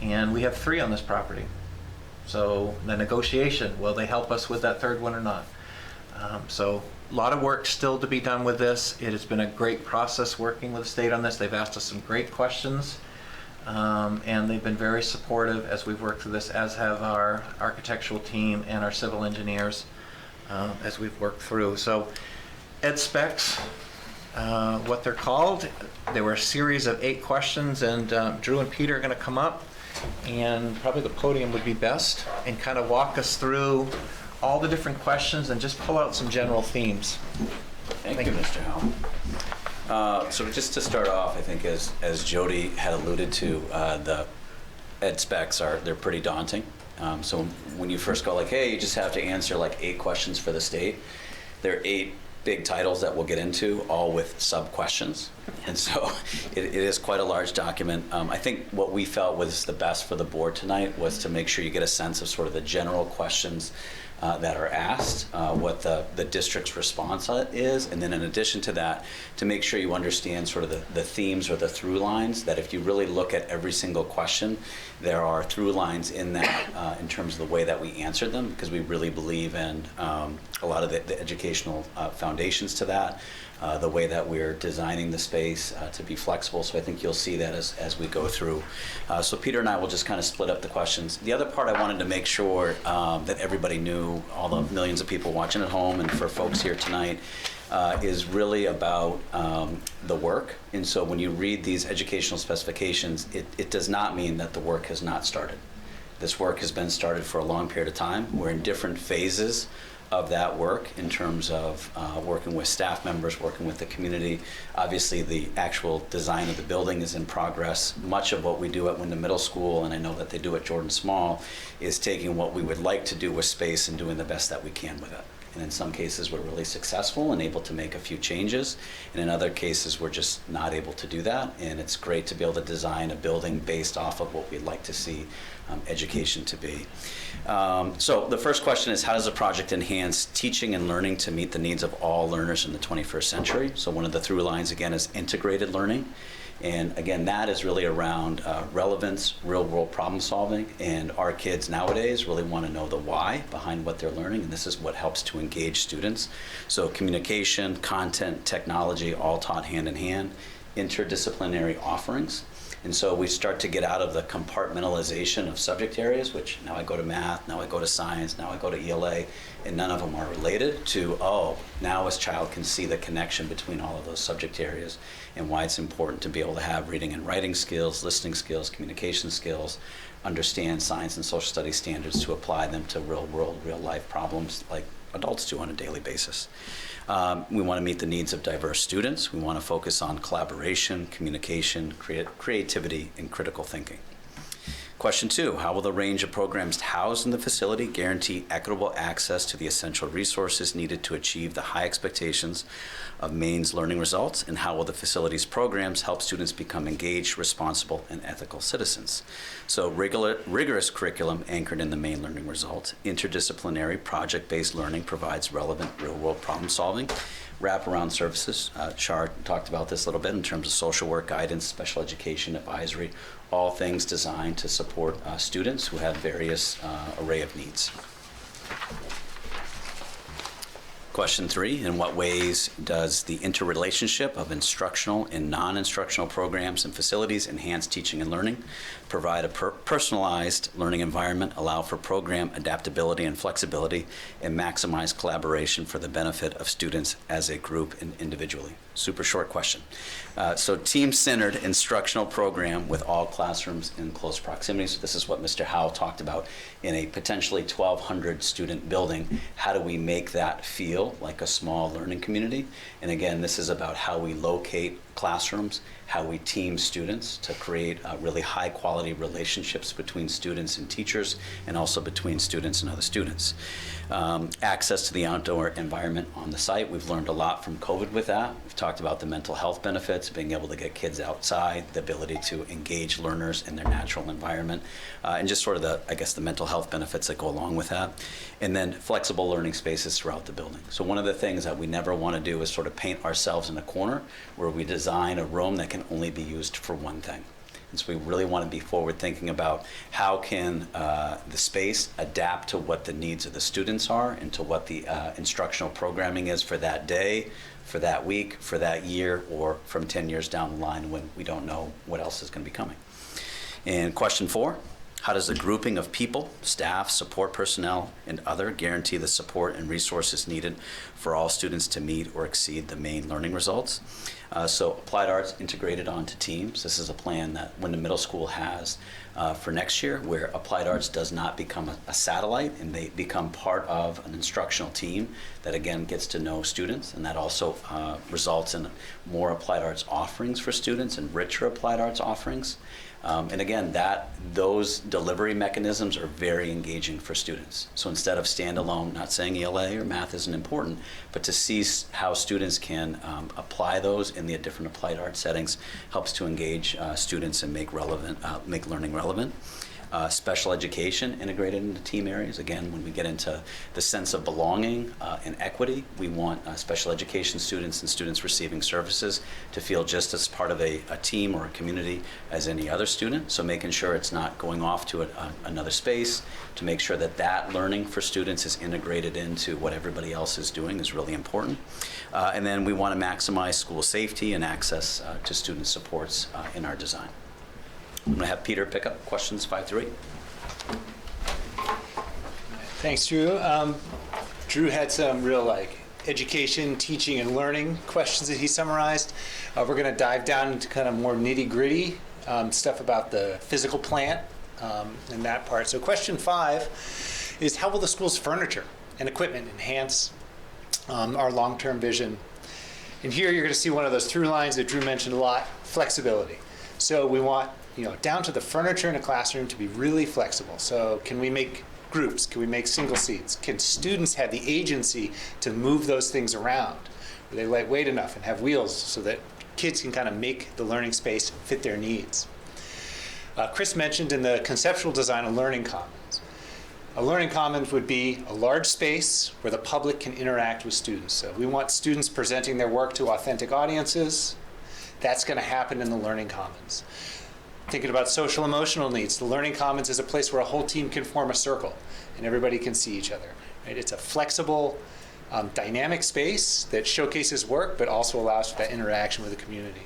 and we have 3 on this property. So the negotiation, will they help us with that 3rd one or not? So a lot of work still to be done with this. It has been a great process working with the state on this. They've asked us some great questions, and they've been very supportive as we've worked through this, as have our architectural team and our civil engineers as we've worked through. So ed specs, what they're called, there were a series of 8 questions, and Drew and Peter are going to come up, and probably the podium would be best, and kind of walk us through all the different questions and just pull out some general themes. Thank you, Mr. Howell. So just to start off, I think as Jody had alluded to, the ed specs they're pretty daunting. So when you first go like, hey, you just have to answer like 8 questions for the state, there are 8 big titles that we'll get into, all with sub-questions. And so it is quite a large document. I think what we felt was the best for the board tonight was to make sure you get a sense of sort of the general questions that are asked, what the district's response is, and then in addition to that, to make sure you understand sort of the themes or the through lines, that if you really look at every single question, there are through lines in that in terms of the way that we answered them, because we really believe in a lot of the educational foundations to that, the way that we're designing the space to be flexible. So I think you'll see that as we go through. So Peter and I will just kind of split up the questions. The other part I wanted to make sure that everybody knew, all the millions of people watching at home and for folks here tonight, is really about the work. And so when you read these educational specifications, it does not mean that the work has not started. This work has been started for a long period of time. We're in different phases of that work in terms of working with staff members, working with the community. Obviously, the actual design of the building is in progress. Much of what we do at Wyndham Middle School, and I know that they do at Jordan Small, is taking what we would like to do with space and doing the best that we can with it. And in some cases, we're really successful and able to make a few changes. And in other cases, we're just not able to do that. And it's great to be able to design a building based off of what we'd like to see education to be. So the first question is, how does the project enhance teaching and learning to meet the needs of all learners in the 21st century? So one of the through lines, again, is integrated learning. And again, that is really around relevance, real-world problem solving, and our kids nowadays really want to know the why behind what they're learning, and this is what helps to engage students. So communication, content, technology, all taught hand in hand, interdisciplinary offerings. And so we start to get out of the compartmentalization of subject areas, which now I go to math, now I go to science, now I go to ELA, and none of them are related to, oh, now this child can see the connection between all of those subject areas and why it's important to be able to have reading and writing skills, listening skills, communication skills, understand science and social studies standards to apply them to real world, real life problems like adults do on a daily basis. We want to meet the needs of diverse students. We want to focus on collaboration, communication, creativity, and critical thinking. Question 2, how will the range of programs housed in the facility guarantee equitable access to the essential resources needed to achieve the high expectations of Maine's learning results, and how will the facility's programs help students become engaged, responsible, and ethical citizens? So rigorous curriculum anchored in the Maine learning results. Interdisciplinary project-based learning provides relevant real-world problem solving. Wraparound services, Shar talked about this a little bit in terms of social work guidance, special education, advisory, all things designed to support students who have various array of needs. Question 3, in what ways does the interrelationship of instructional and non-instructional programs and facilities enhance teaching and learning, provide a personalized learning environment, allow for program adaptability and flexibility, and maximize collaboration for the benefit of students as a group and individually? Super short question. So team-centered instructional program with all classrooms in close proximity. So this is what Mr. Howell talked about in a potentially 1,200 student building. How do we make that feel like a small learning community? And again, this is about how we locate classrooms, how we team students to create really high quality relationships between students and teachers, and also between students and other students. Access to the outdoor environment on the site. We've learned a lot from COVID with that. We've talked about the mental health benefits, being able to get kids outside, the ability to engage learners in their natural environment, and just sort of the mental health benefits that go along with that. And then flexible learning spaces throughout the building. So one of the things that we never want to do is sort of paint ourselves in a corner where we design a room that can only be used for one thing. And so we really want to be forward thinking about how can the space adapt to what the needs of the students are and to what the instructional programming is for that day, for that week, for that year, or from 10 years down the line when we don't know what else is going to be coming. And question 4, how does the grouping of people, staff, support personnel, and other guarantee the support and resources needed for all students to meet or exceed the main learning results? So applied arts integrated onto teams. This is a plan that Wyndham Middle School has for next year, where applied arts does not become a satellite, and they become part of an instructional team that again gets to know students, and that also results in more applied arts offerings for students and richer applied arts offerings. And again, those delivery mechanisms are very engaging for students. So instead of standalone, not saying ELA or math isn't important, but to see how students can apply those in the different applied art settings helps to engage students and make learning relevant. Special education integrated into team areas. Again, when we get into the sense of belonging and equity, we want special education students and students receiving services to feel just as part of a team or a community as any other student. So making sure it's not going off to another space, to make sure that learning for students is integrated into what everybody else is doing is really important. And then we want to maximize school safety and access to student supports in our design. I'm going to have Peter pick up questions 5 through 8. Thanks, Drew. Drew had some real education, teaching, and learning questions that he summarized. We're going to dive down into kind of more nitty-gritty stuff about the physical plant and that part. So question 5 is, how will the school's furniture and equipment enhance our long-term vision? And here you're going to see one of those through lines that Drew mentioned a lot: flexibility. So we want down to the furniture in a classroom to be really flexible. So can we make groups? Can we make single seats? Can students have the agency to move those things around? Are they lightweight enough and have wheels so that kids can kind of make the learning space fit their needs? Chris mentioned in the conceptual design a learning commons. A learning commons would be a large space where the public can interact with students. So we want students presenting their work to authentic audiences. That's going to happen in the learning commons. Thinking about social emotional needs, the learning commons is a place where a whole team can form a circle and everybody can see each other. Right? It's a flexible, dynamic space that showcases work but also allows for that interaction with the community.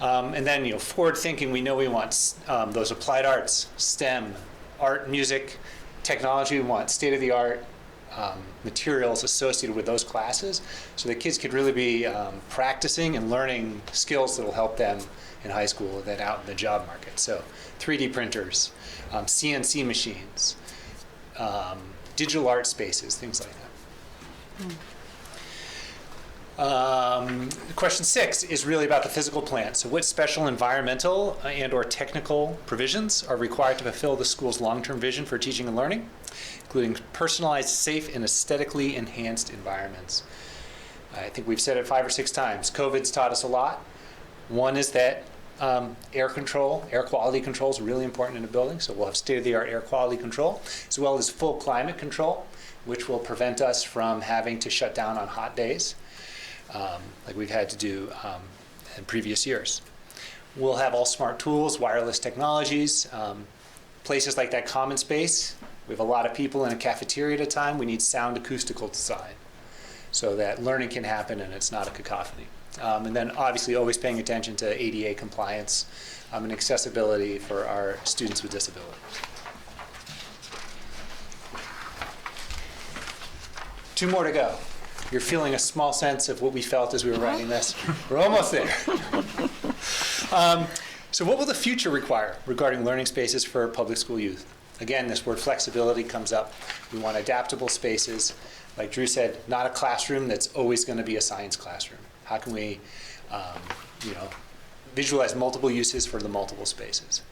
And then forward thinking, we know we want those applied arts, STEM, art, music, technology. We want state-of-the-art materials associated with those classes so that kids could really be practicing and learning skills that will help them in high school and then out in the job market. So 3D printers, CNC machines, digital art spaces, things like that. Question 6 is really about the physical plant. So what special environmental and or technical provisions are required to fulfill the school's long-term vision for teaching and learning, including personalized, safe, and aesthetically enhanced environments? I think we've said it 5 or 6 times. COVID's taught us a lot. One is that air quality control is really important in a building, so we'll have state-of-the-art air quality control, as well as full climate control, which will prevent us from having to shut down on hot days, like we've had to do in previous years. We'll have all smart tools, wireless technologies, places like that common space. We have a lot of people in a cafeteria at a time. We need sound acoustical design so that learning can happen and it's not a cacophony. And then obviously always paying attention to ADA compliance and accessibility for our students with disabilities. Two more to go. You're feeling a small sense of what we felt as we were writing this. We're almost there. So what will the future require regarding learning spaces for public school youth? Again, this word flexibility comes up. We want adaptable spaces. Like Drew said, not a classroom that's always going to be a science classroom. How can we you know, visualize multiple uses for the multiple spaces.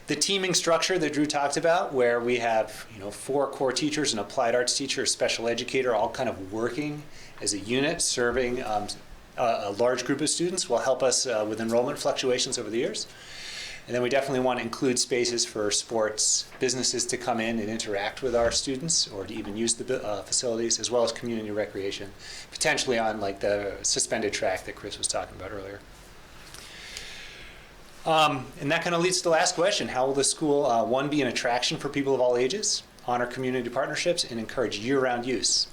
The teaming structure that Drew talked about, where we have, you know, 4 core teachers, an applied arts teacher, a special educator, all kind of working as a unit, serving a large group of students, will help us with enrollment fluctuations over the years. And then we definitely want to include spaces for sports, businesses to come in and interact with our students, or to even use the facilities, as well as community recreation, potentially on like the suspended track that Chris was talking about earlier. And that kind of leads to the last question. How will the school, one, be an attraction for people of all ages, honor community partnerships, and encourage year-round use?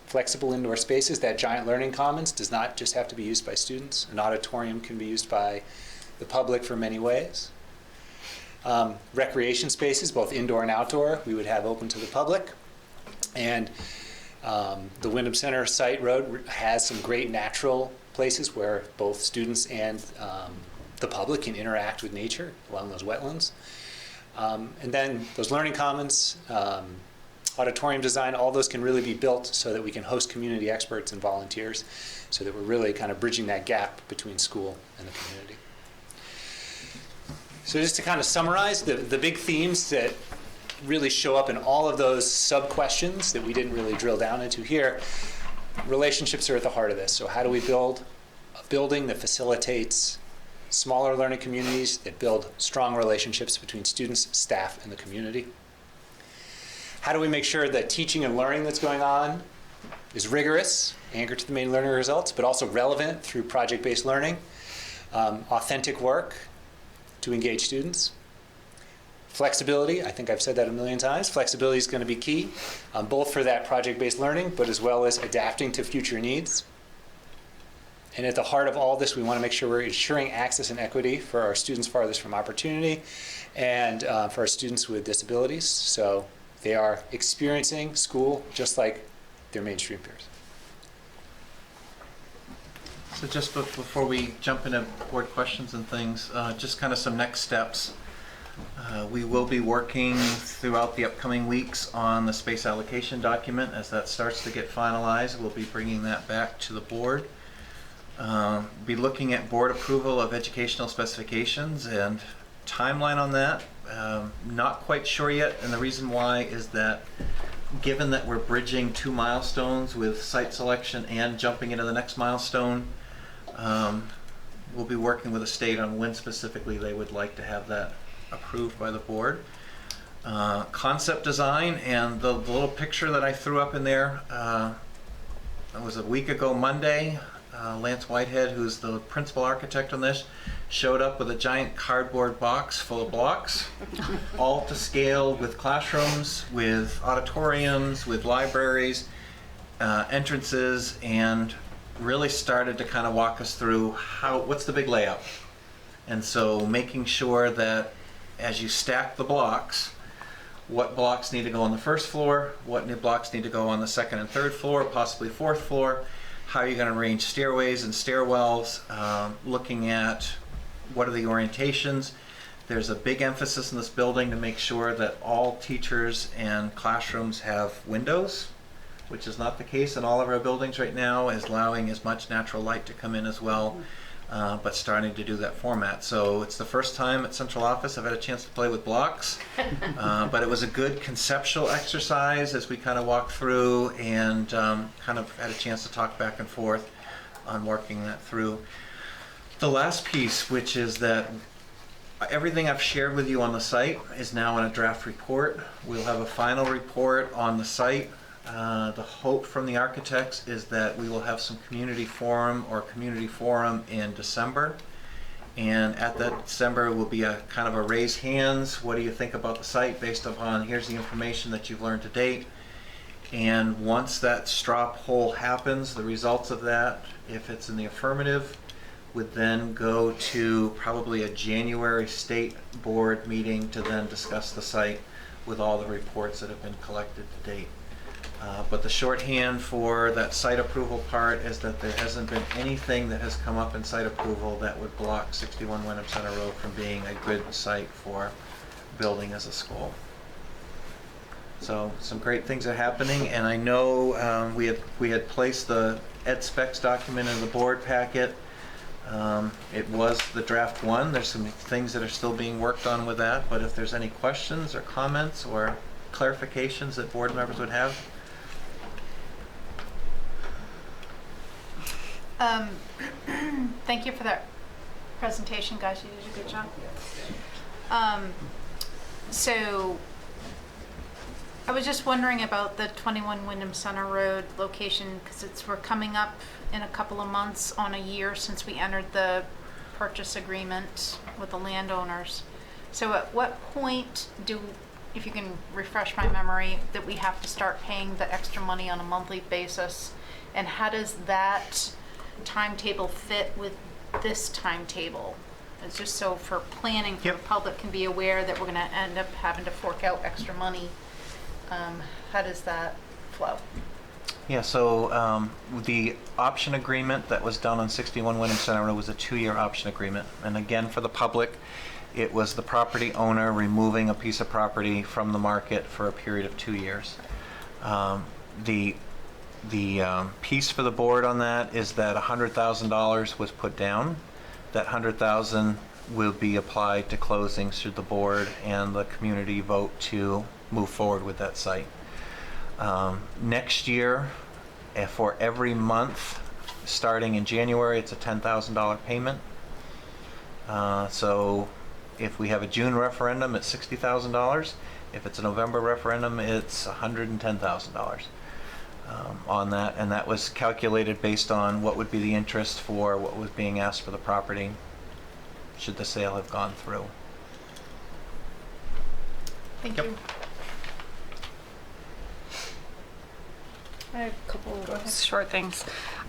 Flexible indoor spaces, that giant learning commons does not just have to be used by students. An auditorium can be used by the public for many ways. Recreation spaces, both indoor and outdoor, we would have open to the public. And the Wyndham Center site road has some great natural places where both students and the public can interact with nature along those wetlands. And then those learning commons, auditorium design, all those can really be built so that we can host community experts and volunteers, so that we're really kind of bridging that gap between school and the community. So just to kind of summarize the big themes that really show up in all of those sub-questions that we didn't really drill down into here, relationships are at the heart of this. So how do we build a building that facilitates smaller learning communities, that build strong relationships between students, staff, and the community? How do we make sure that teaching and learning that's going on is rigorous, anchored to the main learning results, but also relevant through project-based learning, authentic work to engage students? Flexibility, I think I've said that a million times. Flexibility is going to be key, both for that project-based learning, but as well as adapting to future needs. And at the heart of all this, we want to make sure we're ensuring access and equity for our students farthest from opportunity, and for our students with disabilities, so they are experiencing school just like their mainstream peers. So just before we jump into board questions and things, just kind of some next steps. We will be working throughout the upcoming weeks on the space allocation document. As that starts to get finalized, we'll be bringing that back to the board. Be looking at board approval of educational specifications and timeline on that. Not quite sure yet, and the reason why is that given that we're bridging 2 milestones with site selection and jumping into the next milestone, we'll be working with the state on when specifically they would like to have that approved by the board. Concept design, and the little picture that I threw up in there, it was a week ago Monday. Lance Whitehead, who's the principal architect on this, showed up with a giant cardboard box full of blocks, all to scale, with classrooms, with auditoriums, with libraries, entrances, and really started to kind of walk us through what's the big layout. And so making sure that as you stack the blocks, what blocks need to go on the first floor, what new blocks need to go on the second and third floor, possibly fourth floor, how are you going to arrange stairways and stairwells, looking at what are the orientations. There's a big emphasis in this building to make sure that all teachers and classrooms have windows, which is not the case in all of our buildings right now, is allowing as much natural light to come in as well, but starting to do that format. So it's the first time at central office I've had a chance to play with blocks, but it was a good conceptual exercise as we kind of walked through and kind of had a chance to talk back and forth on working that through. The last piece, which is that everything I've shared with you on the site is now in a draft report. We'll have a final report on the site. The hope from the architects is that we will have some community forum in December. And at that December will be a kind of a raise hands. What do you think about the site based upon here's the information that you've learned to date. And once that straw poll happens, the results of that, if it's in the affirmative, would then go to probably a January state board meeting to then discuss the site with all the reports that have been collected to date. But the shorthand for that site approval part is that there hasn't been anything that has come up in site approval that would block 61 Wyndham Center Road from being a good site for building as a school. So some great things are happening, and I know we had placed the ed specs document in the board packet. It was the draft one. There's some things that are still being worked on with that, but if there's any questions or comments or clarifications that board members would have. Thank you for that presentation, guys. You did a good job. So I was just wondering about the 21 Wyndham Center Road location, because we're coming up in a couple of months on a year since we entered the purchase agreement with the landowners. So at what point if you can refresh my memory, that we have to start paying the extra money on a monthly basis? And how does that timetable fit with this timetable? It's just so for planning, for the public can be aware that we're going to end up having to fork out extra money. How does that flow? Yeah, so the option agreement that was done on 61 Wyndham Center Road was a 2-year option agreement. And again, for the public, it was the property owner removing a piece of property from the market for a period of 2 years. The piece for the board on that is that $100,000 was put down. That $100,000 will be applied to closing should the board and the community vote to move forward with that site. Next year, for every month, starting in January, it's a $10,000 payment. So if we have a June referendum, it's $60,000. If it's a November referendum, it's $110,000 on that. And that was calculated based on what would be the interest for what was being asked for the property should the sale have gone through. Thank you. I have a couple short things.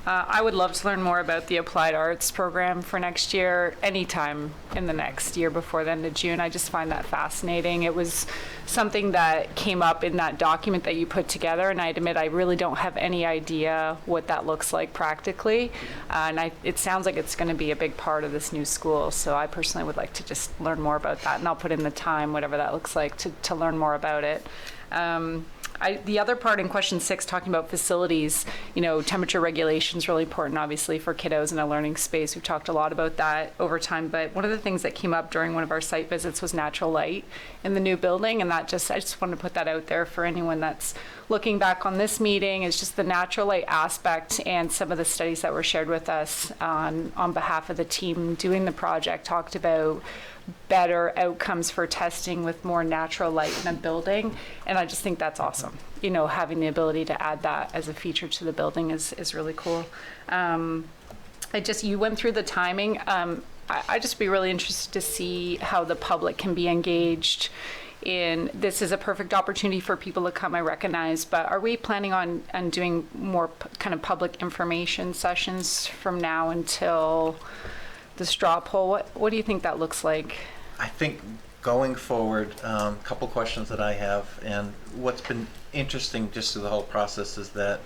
I would love to learn more about the Applied Arts program for next year, anytime in the next year before the end of June. I just find that fascinating. It was something that came up in that document that you put together, and I admit I really don't have any idea what that looks like practically. And it sounds like it's going to be a big part of this new school, so I personally would like to just learn more about that, and I'll put in the time, whatever that looks like, to learn more about it. The other part in question 6, talking about facilities, temperature regulation is really important, obviously, for kiddos in a learning space. We've talked a lot about that over time, but one of the things that came up during one of our site visits was natural light in the new building, and I just wanted to put that out there for anyone that's looking back on this meeting. Is just the natural light aspect, and some of the studies that were shared with us on behalf of the team doing the project talked about better outcomes for testing with more natural light in a building, and I just think that's awesome. Having the ability to add that as a feature to the building is really cool. You went through the timing. I'd just be really interested to see how the public can be engaged in this. Is a perfect opportunity for people to come, I recognize, but are we planning on doing more kind of public information sessions from now until the straw poll? What do you think that looks like? I think going forward, a couple questions that I have, and what's been interesting just through the whole process is that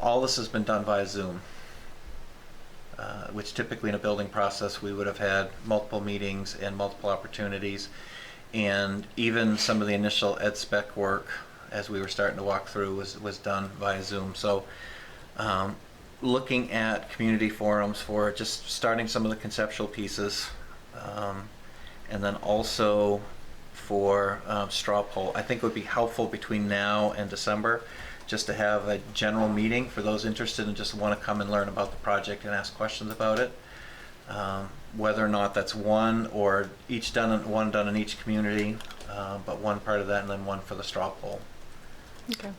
all this has been done via Zoom, which typically in a building process we would have had multiple meetings and multiple opportunities, and even some of the initial ed spec work as we were starting to walk through was done via Zoom. So looking at community forums for just starting some of the conceptual pieces, and then also for straw poll, I think it would be helpful between now and December just to have a general meeting for those interested and just want to come and learn about the project and ask questions about it. Whether or not that's one or one done in each community, but one part of that and then one for the straw poll. Okay.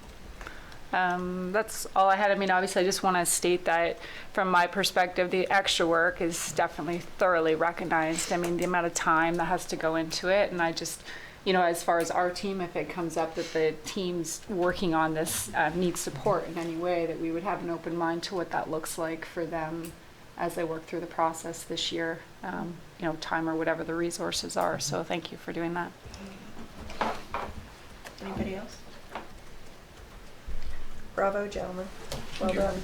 That's all I had. Obviously, I just want to state that from my perspective, the extra work is definitely thoroughly recognized. The amount of time that has to go into it, and I just, as far as our team, if it comes up that the teams working on this need support in any way, that we would have an open mind to what that looks like for them as they work through the process this year, time or whatever the resources are. So thank you for doing that. Anybody else? Bravo, gentlemen. Well done.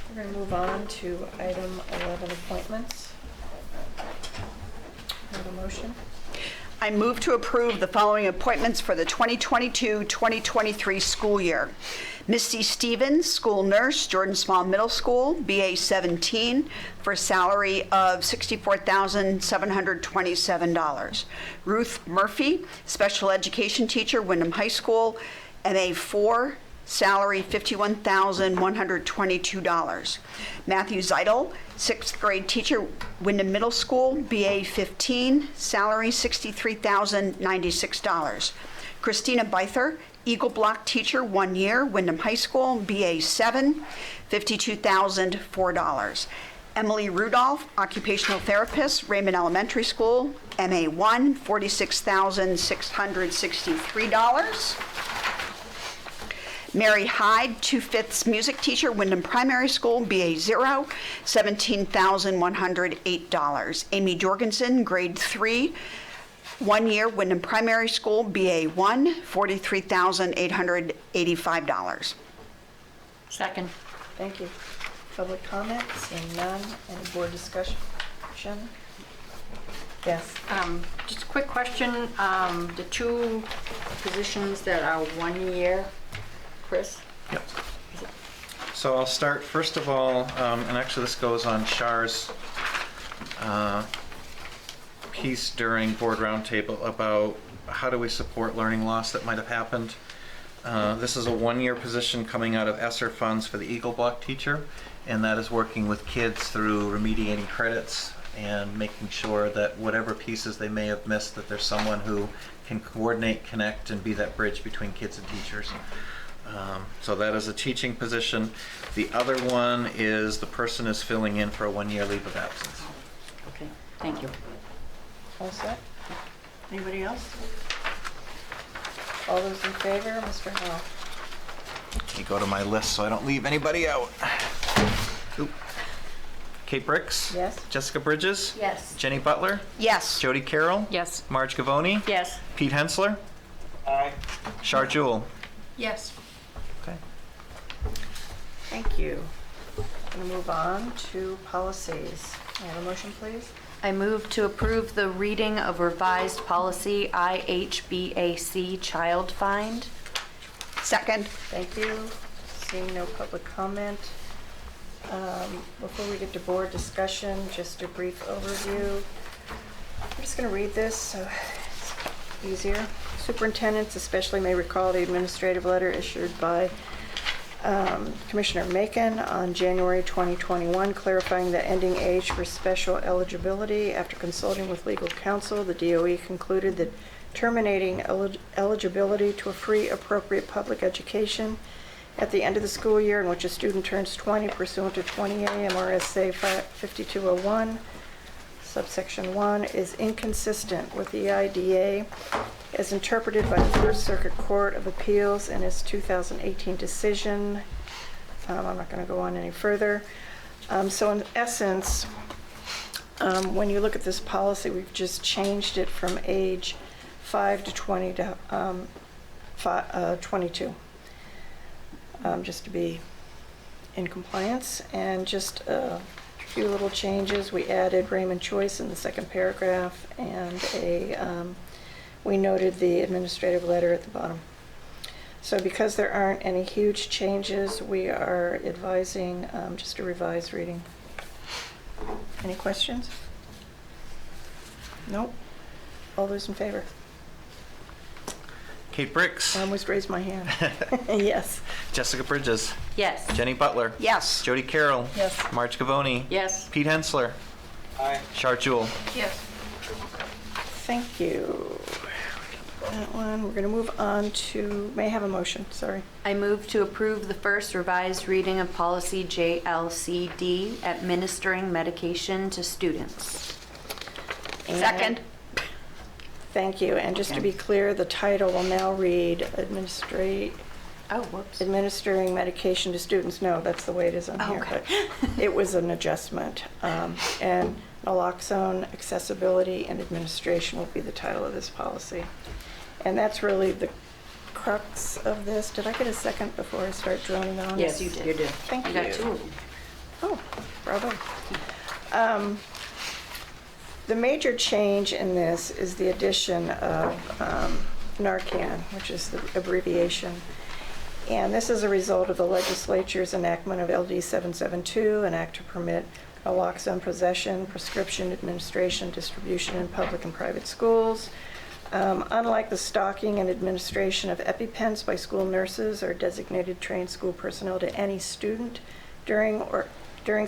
We're going to move on to item 11, appointments. Have a motion? I move to approve the following appointments for the 2022-2023 school year. Misty Stevens, school nurse, Jordan Small Middle School, BA 17, for a salary of $64,727. Ruth Murphy, special education teacher, Windham High School, MA 4, salary $51,122. Matthew Zeidel, 6th grade teacher, Wyndham Middle School, BA 15, salary $63,096. Christina Beither, Eagle Block teacher, 1 year, Wyndham High School, BA 7, $52,004. Emily Rudolph, occupational therapist, Raymond Elementary School, MA 1, $46,663. Mary Hyde, 2/5 music teacher, Wyndham Primary School, BA 0, $17,108. Amy Jorgensen, grade 3, 1 year, Wyndham Primary School, BA 1, $43,885. Second. Thank you. Public comment? Seeing none. Any board discussion? Yes. Just a quick question. The two positions that are 1 year, Chris? Yep. So I'll start, first of all, and actually this goes on Char's piece during board roundtable about how do we support learning loss that might have happened. This is a 1-year position coming out of ESSER funds for the Eagle Block teacher, and that is working with kids through remediating credits and making sure that whatever pieces they may have missed, that there's someone who can coordinate, connect, and be that bridge between kids and teachers. So that is a teaching position. The other one is the person is filling in for a 1-year leave of absence. Okay, thank you. All set? Anybody else? All those in favor, Mr. Howell? Let me go to my list so I don't leave anybody out. Oop. Kate Bricks? Yes. Jessica Bridges? Yes. Jenny Butler? Yes. Jody Carroll? Yes. Marge Gavoni? Yes. Pete Hensler? Aye. Char Jewell? Yes. Okay. Thank you. I'm going to move on to policies. May I have a motion, please? I move to approve the reading of revised policy IHBAC child find. Second. Thank you. Seeing no public comment. Before we get to board discussion, just a brief overview. I'm just going to read this so it's easier. Superintendents especially may recall the administrative letter issued by Commissioner Macon on January 2021 clarifying the ending age for special eligibility. After consulting with legal counsel, the DOE concluded that terminating eligibility to a free appropriate public education at the end of the school year in which a student turns 20 pursuant to 20 MRSA 5201, subsection 1, is inconsistent with the IDA as interpreted by the First Circuit Court of Appeals in its 2018 decision. I'm not going to go on any further. So in essence, when you look at this policy, we've just changed it from age 5 to 20 to 22, just to be in compliance. And just a few little changes. We added Raymond choice in the second paragraph, and we noted the administrative letter at the bottom. So because there aren't any huge changes, we are advising just a revised reading. Any questions? Nope. All those in favor? Kate Bricks? I almost raised my hand. Yes. Jessica Bridges? Yes. Jenny Butler? Yes. Jody Carroll? Yes. Marge Gavoni? Yes. Pete Hensler? Aye. Char Jewell? Yes. Thank you. That one. We're going to move on to, may I have a motion? Sorry. I move to approve the first revised reading of policy JLCD, administering medication to students. And- Second. Thank you. And just to be clear, the title will now read Oh, whoops. Administering medication to students. No, that's the way it is on here, Okay. but it was an adjustment. And naloxone accessibility and administration will be the title of this policy. And that's really the crux of this. Did I get a second before I start droning on? Yes, you did. Thank you. You got two of them. Oh, bravo. The major change in this is the addition of Narcan, which is the abbreviation. And this is a result of the legislature's enactment of LD 772, an act to permit naloxone possession, prescription, administration, distribution in public and private schools. Unlike the stocking and administration of EpiPens by school nurses or designated trained school personnel to any student during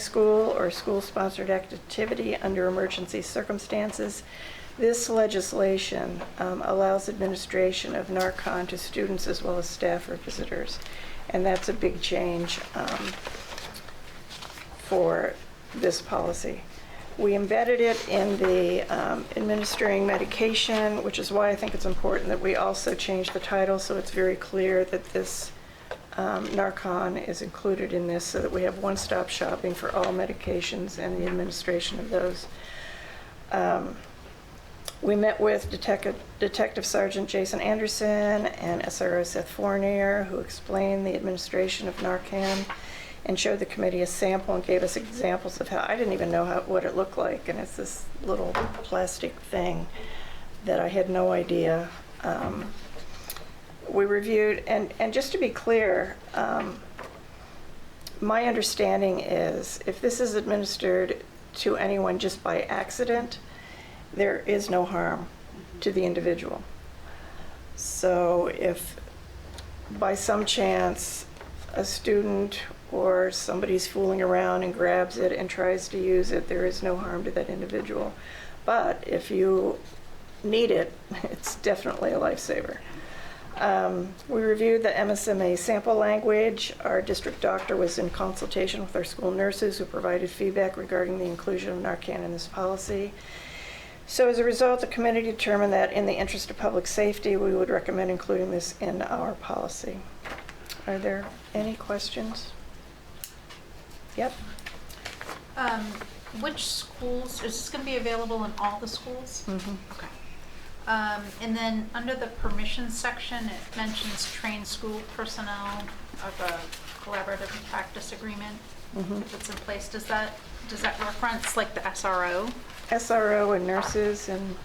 school or school-sponsored activity under emergency circumstances, this legislation allows administration of Narcan to students as well as staff or visitors. And that's a big change for this policy. We embedded it in the administering medication, which is why I think it's important that we also change the title so it's very clear that this Narcan is included in this, so that we have one-stop shopping for all medications and the administration of those. We met with Detective Sergeant Jason Anderson and SRO Seth Fournier, who explained the administration of Narcan and showed the committee a sample and gave us examples of how, I didn't even know what it looked like, and it's this little plastic thing that I had no idea. We reviewed, and just to be clear, my understanding is if this is administered to anyone just by accident, there is no harm to the individual. So if by some chance a student or somebody's fooling around and grabs it and tries to use it, there is no harm to that individual. But if you need it, it's definitely a lifesaver. We reviewed the MSMA sample language. Our district doctor was in consultation with our school nurses who provided feedback regarding the inclusion of Narcan in this policy. So as a result, the committee determined that in the interest of public safety, we would recommend including this in our policy. Are there any questions? Yep. Which schools, is this going to be available in all the schools? Mm-hmm. Okay. And then under the permissions section, it mentions trained school personnel of a collaborative practice agreement that's in place. Does that reference like the SRO? SRO and nurses and...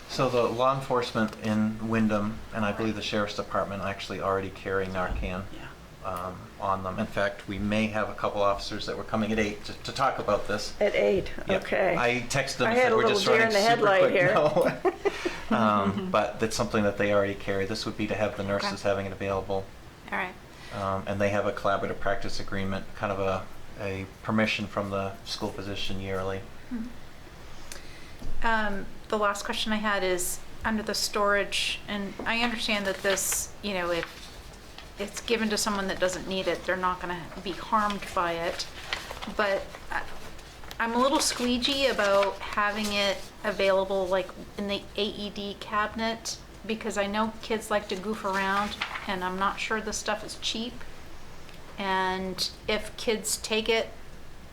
So the law enforcement in Windham, and I believe the sheriff's department, actually already carry Narcan on them. In fact, we may have a couple officers that were coming at 8 to talk about this. At 8, Yep. okay. I texted them I and had said a we're little just deer running in the super headlight quick. here. No. But that's something that they already carry. This would be to have the nurses having it available. All right. And they have a collaborative practice agreement, kind of a permission from the school physician yearly. The last question I had is under the storage, and I understand that this, if it's given to someone that doesn't need it, they're not going to be harmed by it. But I'm a little squeegee about having it available like in the AED cabinet, because I know kids like to goof around and I'm not sure this stuff is cheap. And if kids take it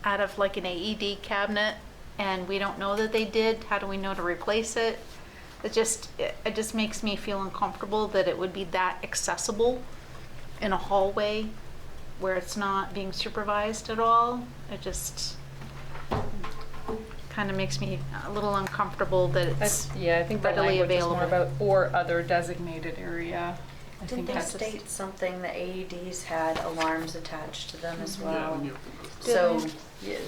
out of like an AED cabinet and we don't know that they did, how do we know to replace it? It just makes me feel uncomfortable that it would be that accessible in a hallway where it's not being supervised at all. It just kind of makes me a little uncomfortable that it's I think the readily language is available. more about or other designated area. I Didn't think they that's state something, the AEDs had alarms attached to them as well? Did So,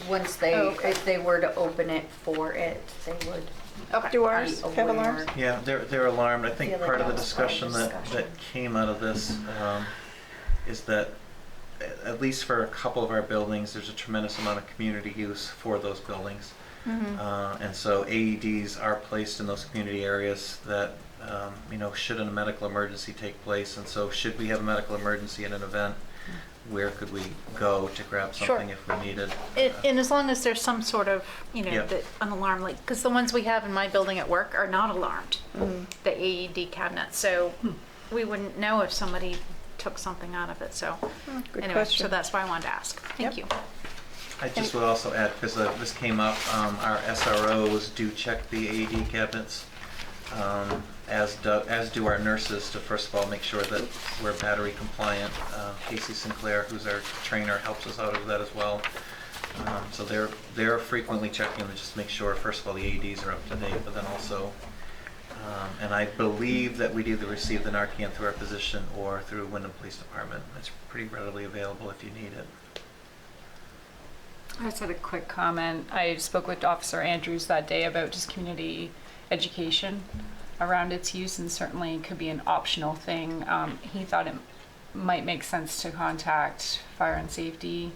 once they, Oh, okay. if they were to open it for it, they would. Okay. Do ours Be have aware. alarms? Yeah, they're alarmed. I think Feel like part of the that was part of discussion the that discussion. came out of this is that at least for a couple of our buildings, there's a tremendous amount of community use for those buildings. And so AEDs are placed in those community areas that, should a medical emergency take place. And so should we have a medical emergency in an event, where could we go to grab Sure. something if we needed? And as long as there's some sort of, Yeah. an alarm, like, because the ones we have in my building at work are not alarmed, the AED cabinets. So we wouldn't know if somebody took something out of it. So Good anyway, question. so that's why I wanted to ask. Thank you. I just would also add, because this came up, our SROs do check the AED cabinets, as do our nurses, to first of all make sure that we're battery compliant. Casey Sinclair, who's our trainer, helps us out with that as well. So they're frequently checking to just make sure, first of all, the AEDs are up to date, but then also And I believe that we'd either receive the Narcan through our physician or through Wyndham Police Department. It's pretty readily available if you need it. I just had a quick comment. I spoke with Officer Andrews that day about just community education around its use, and certainly could be an optional thing. He thought it might make sense to contact fire and safety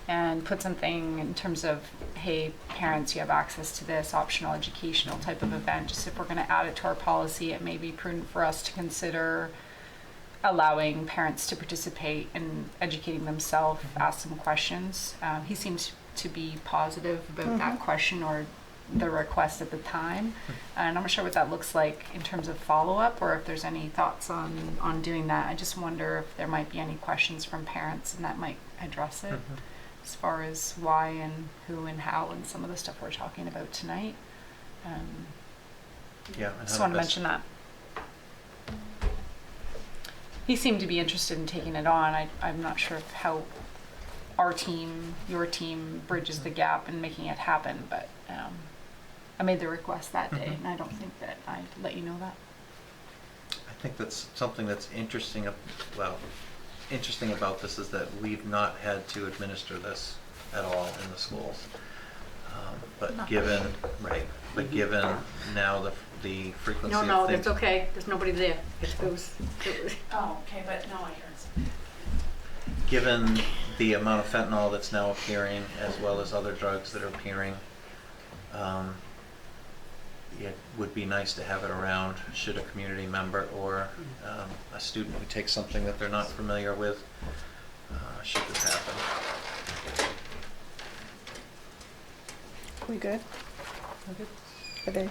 and put something in terms of, hey, parents, you have access to this optional educational type of event. Just if we're going to add it to our policy, it may be prudent for us to consider allowing parents to participate in educating themselves, ask some questions. He seems to be positive about that question or the request at the time. And I'm not sure what that looks like in terms of follow-up, or if there's any thoughts on doing that. I just wonder if there might be any questions from parents, and that might address it as far as why and who and how and some of the stuff we're talking about tonight. Yeah. Just want to mention that. He seemed to be interested in taking it on. I'm not sure how our team, your team, bridges the gap in making it happen, but I made the request that day, and I don't think that I let you know that. I think that's something that's interesting. Interesting about this is that we've not had to administer this at all in the schools. But given now the frequency of No, things. that's okay. There's nobody there. It was Oh, okay, but no, I heard. Given the amount of fentanyl that's now appearing, as well as other drugs that are appearing, it would be nice to have it around should a community member or a student who takes something that they're not familiar with, should this happen. We good? Are they?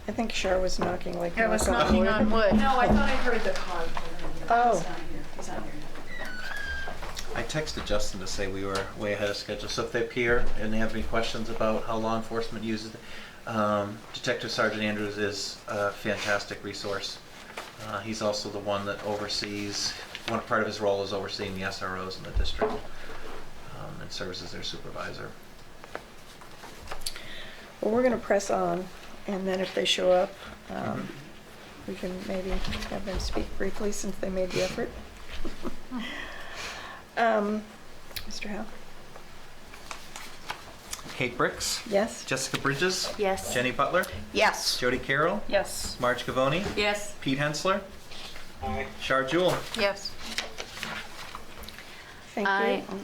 I think Char was knocking like. I was knock knocking on wood. No, I thought I heard the car. Oh. He's not here. I texted Justin to say we were way ahead of schedule, so if they appear and they have any questions about how law enforcement uses it, Detective Sergeant Andrews is a fantastic resource. He's also the one that oversees, one part of his role is overseeing the SROs in the district, and serves as their supervisor. Well, we're going to press on, and then if they show up, we can maybe have them speak briefly since they made the effort. Mr. Howe? Kate Bricks, Yes? Jessica Bridges, Yes. Jenny Butler, Yes. Jody Carroll, Yes. Marge Cavoni, Yes. Pete Hensler, Aye. Char Jewell. Yes. Thank you. I- Oh,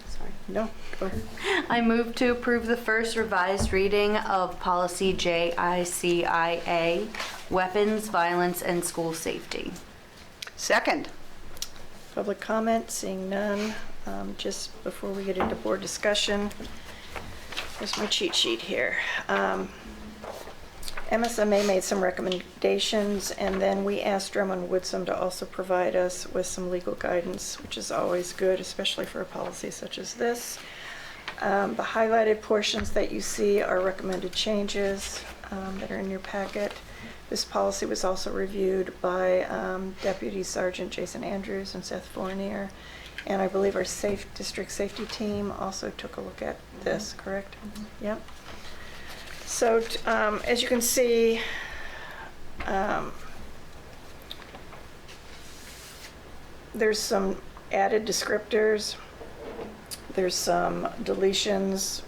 sorry. No, go ahead. I move to approve the first revised reading of policy JICIA, weapons, violence, and school safety. Second. Public comment, seeing none. Just before we get into board discussion, here's my cheat sheet here. MSMA made some recommendations, and then we asked Drummond Woodsum to also provide us with some legal guidance, which is always good, especially for a policy such as this. The highlighted portions that you see are recommended changes that are in your packet. This policy was also reviewed by Deputy Sergeant Jason Andrews and Seth Fournier, and I believe our district safety team also took a look at this, correct? Yep. So as you can see, there's some added descriptors. There's some deletions.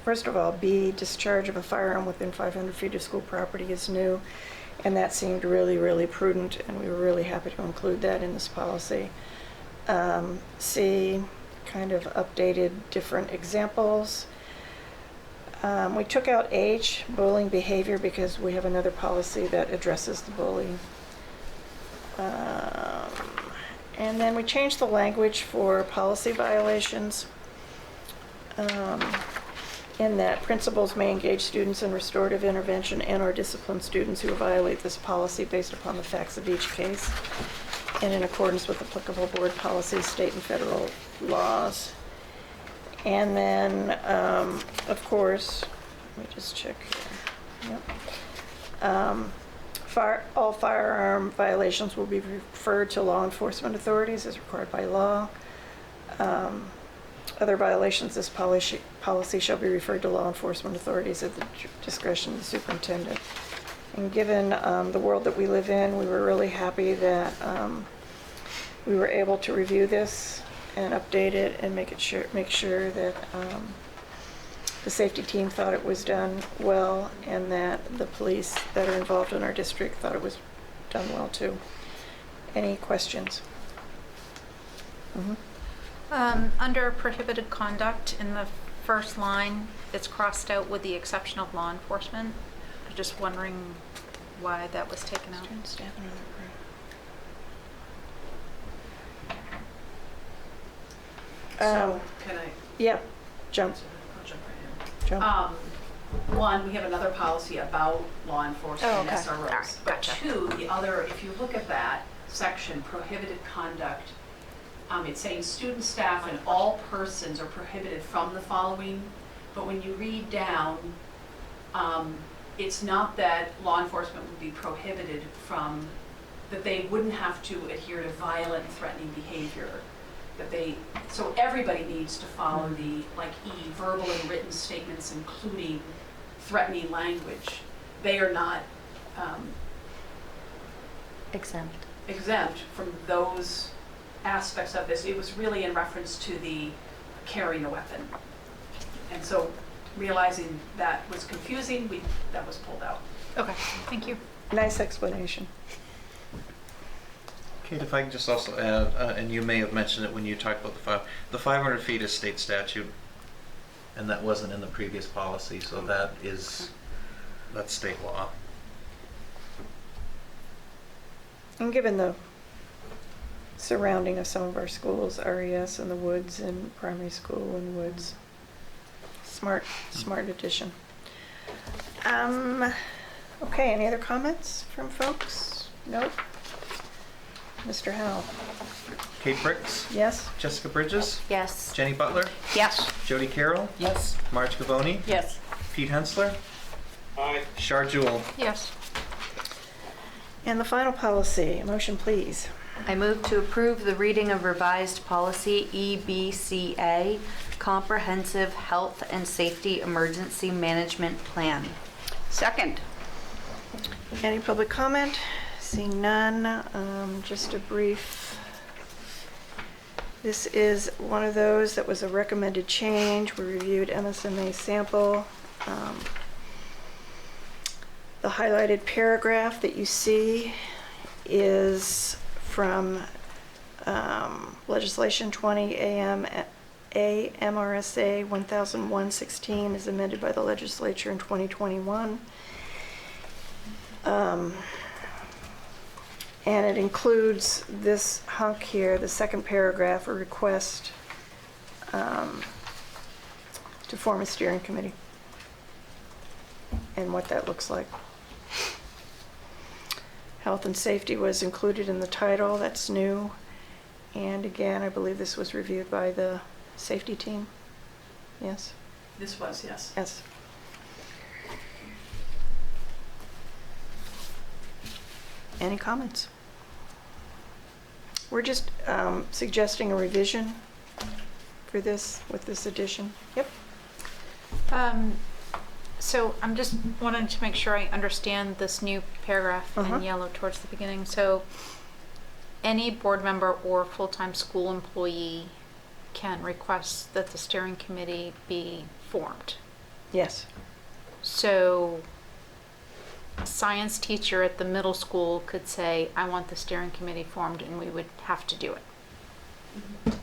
First of all, B, discharge of a firearm within 500 feet of school property is new, and that seemed really, really prudent, and we were really happy to include that in this policy. C, kind of updated different examples. We took out H, bullying behavior, because we have another policy that addresses the bullying. And then we changed the language for policy violations. In that principals may engage students in restorative intervention and/or discipline students who violate this policy based upon the facts of each case and in accordance with applicable board policies, state and federal laws. And then, of course, let me just check here. Yep. All firearm violations will be referred to law enforcement authorities as required by law. Other violations, this policy shall be referred to law enforcement authorities at the discretion of the superintendent. And given the world that we live in, we were really happy that we were able to review this and update it and make sure that the safety team thought it was done well, and that the police that are involved in our district thought it was done well too. Any questions? Under prohibited conduct, in the first line, it's crossed out with the exception of law enforcement. I'm just wondering why that was taken out. Student, staff, and other So, can I? Yeah, jump. I'll jump right Jump. in. One, we have another policy about law enforcement Oh, and okay. SROs. All right, But gotcha. two, the other, if you look at that section, prohibited conduct, it's saying student, staff, and all persons are prohibited from the following. But when you read down, it's not that law enforcement would be prohibited from, that they wouldn't have to adhere to violent and threatening behavior. So everybody needs to follow the, like E, verbal and written statements, including threatening language. They are not Exempt. exempt from those aspects of this. It was really in reference to the carrying a weapon. And so realizing that was confusing, that was pulled out. Okay, thank you. Nice explanation. Kate, if I can just also add, and you may have mentioned it when you talked about the 500 feet is state statute, and that wasn't in the previous policy, so that's state law. And given the surrounding of some of our schools, RES and the Woods and primary school and Woods, smart addition. Okay, any other comments from folks? Nope. Mr. Howell? Kate Bricks, Yes? Jessica Bridges, Yes. Jenny Butler, Yes. Jody Carroll, Yes. Marge Gavoni, Yes. Pete Hensler, Aye. Shar Jewell. Yes. And the final policy, a motion please. I move to approve the reading of revised policy EBCA, Comprehensive Health and Safety Emergency Management Plan. Second. Any public comment? Seeing none, just a brief. This is one of those that was a recommended change. We reviewed MSMA sample. The highlighted paragraph that you see is from legislation 20 AMRSA 1001-16 is amended by the legislature in 2021. And it includes this hunk here, the second paragraph, a request to form a steering committee and what that looks like. Health and safety was included in the title, that's new. And again, I believe this was reviewed by the safety team. Yes? This was, yes. Yes. Any comments? We're just suggesting a revision for this, with this addition. Yep. So I'm just wanting to make sure I understand this new paragraph in yellow towards the beginning. So any board member or full-time school employee can request that the steering committee be formed. Yes. So a science teacher at the middle school could say, I want the steering committee formed, and we would have to do it.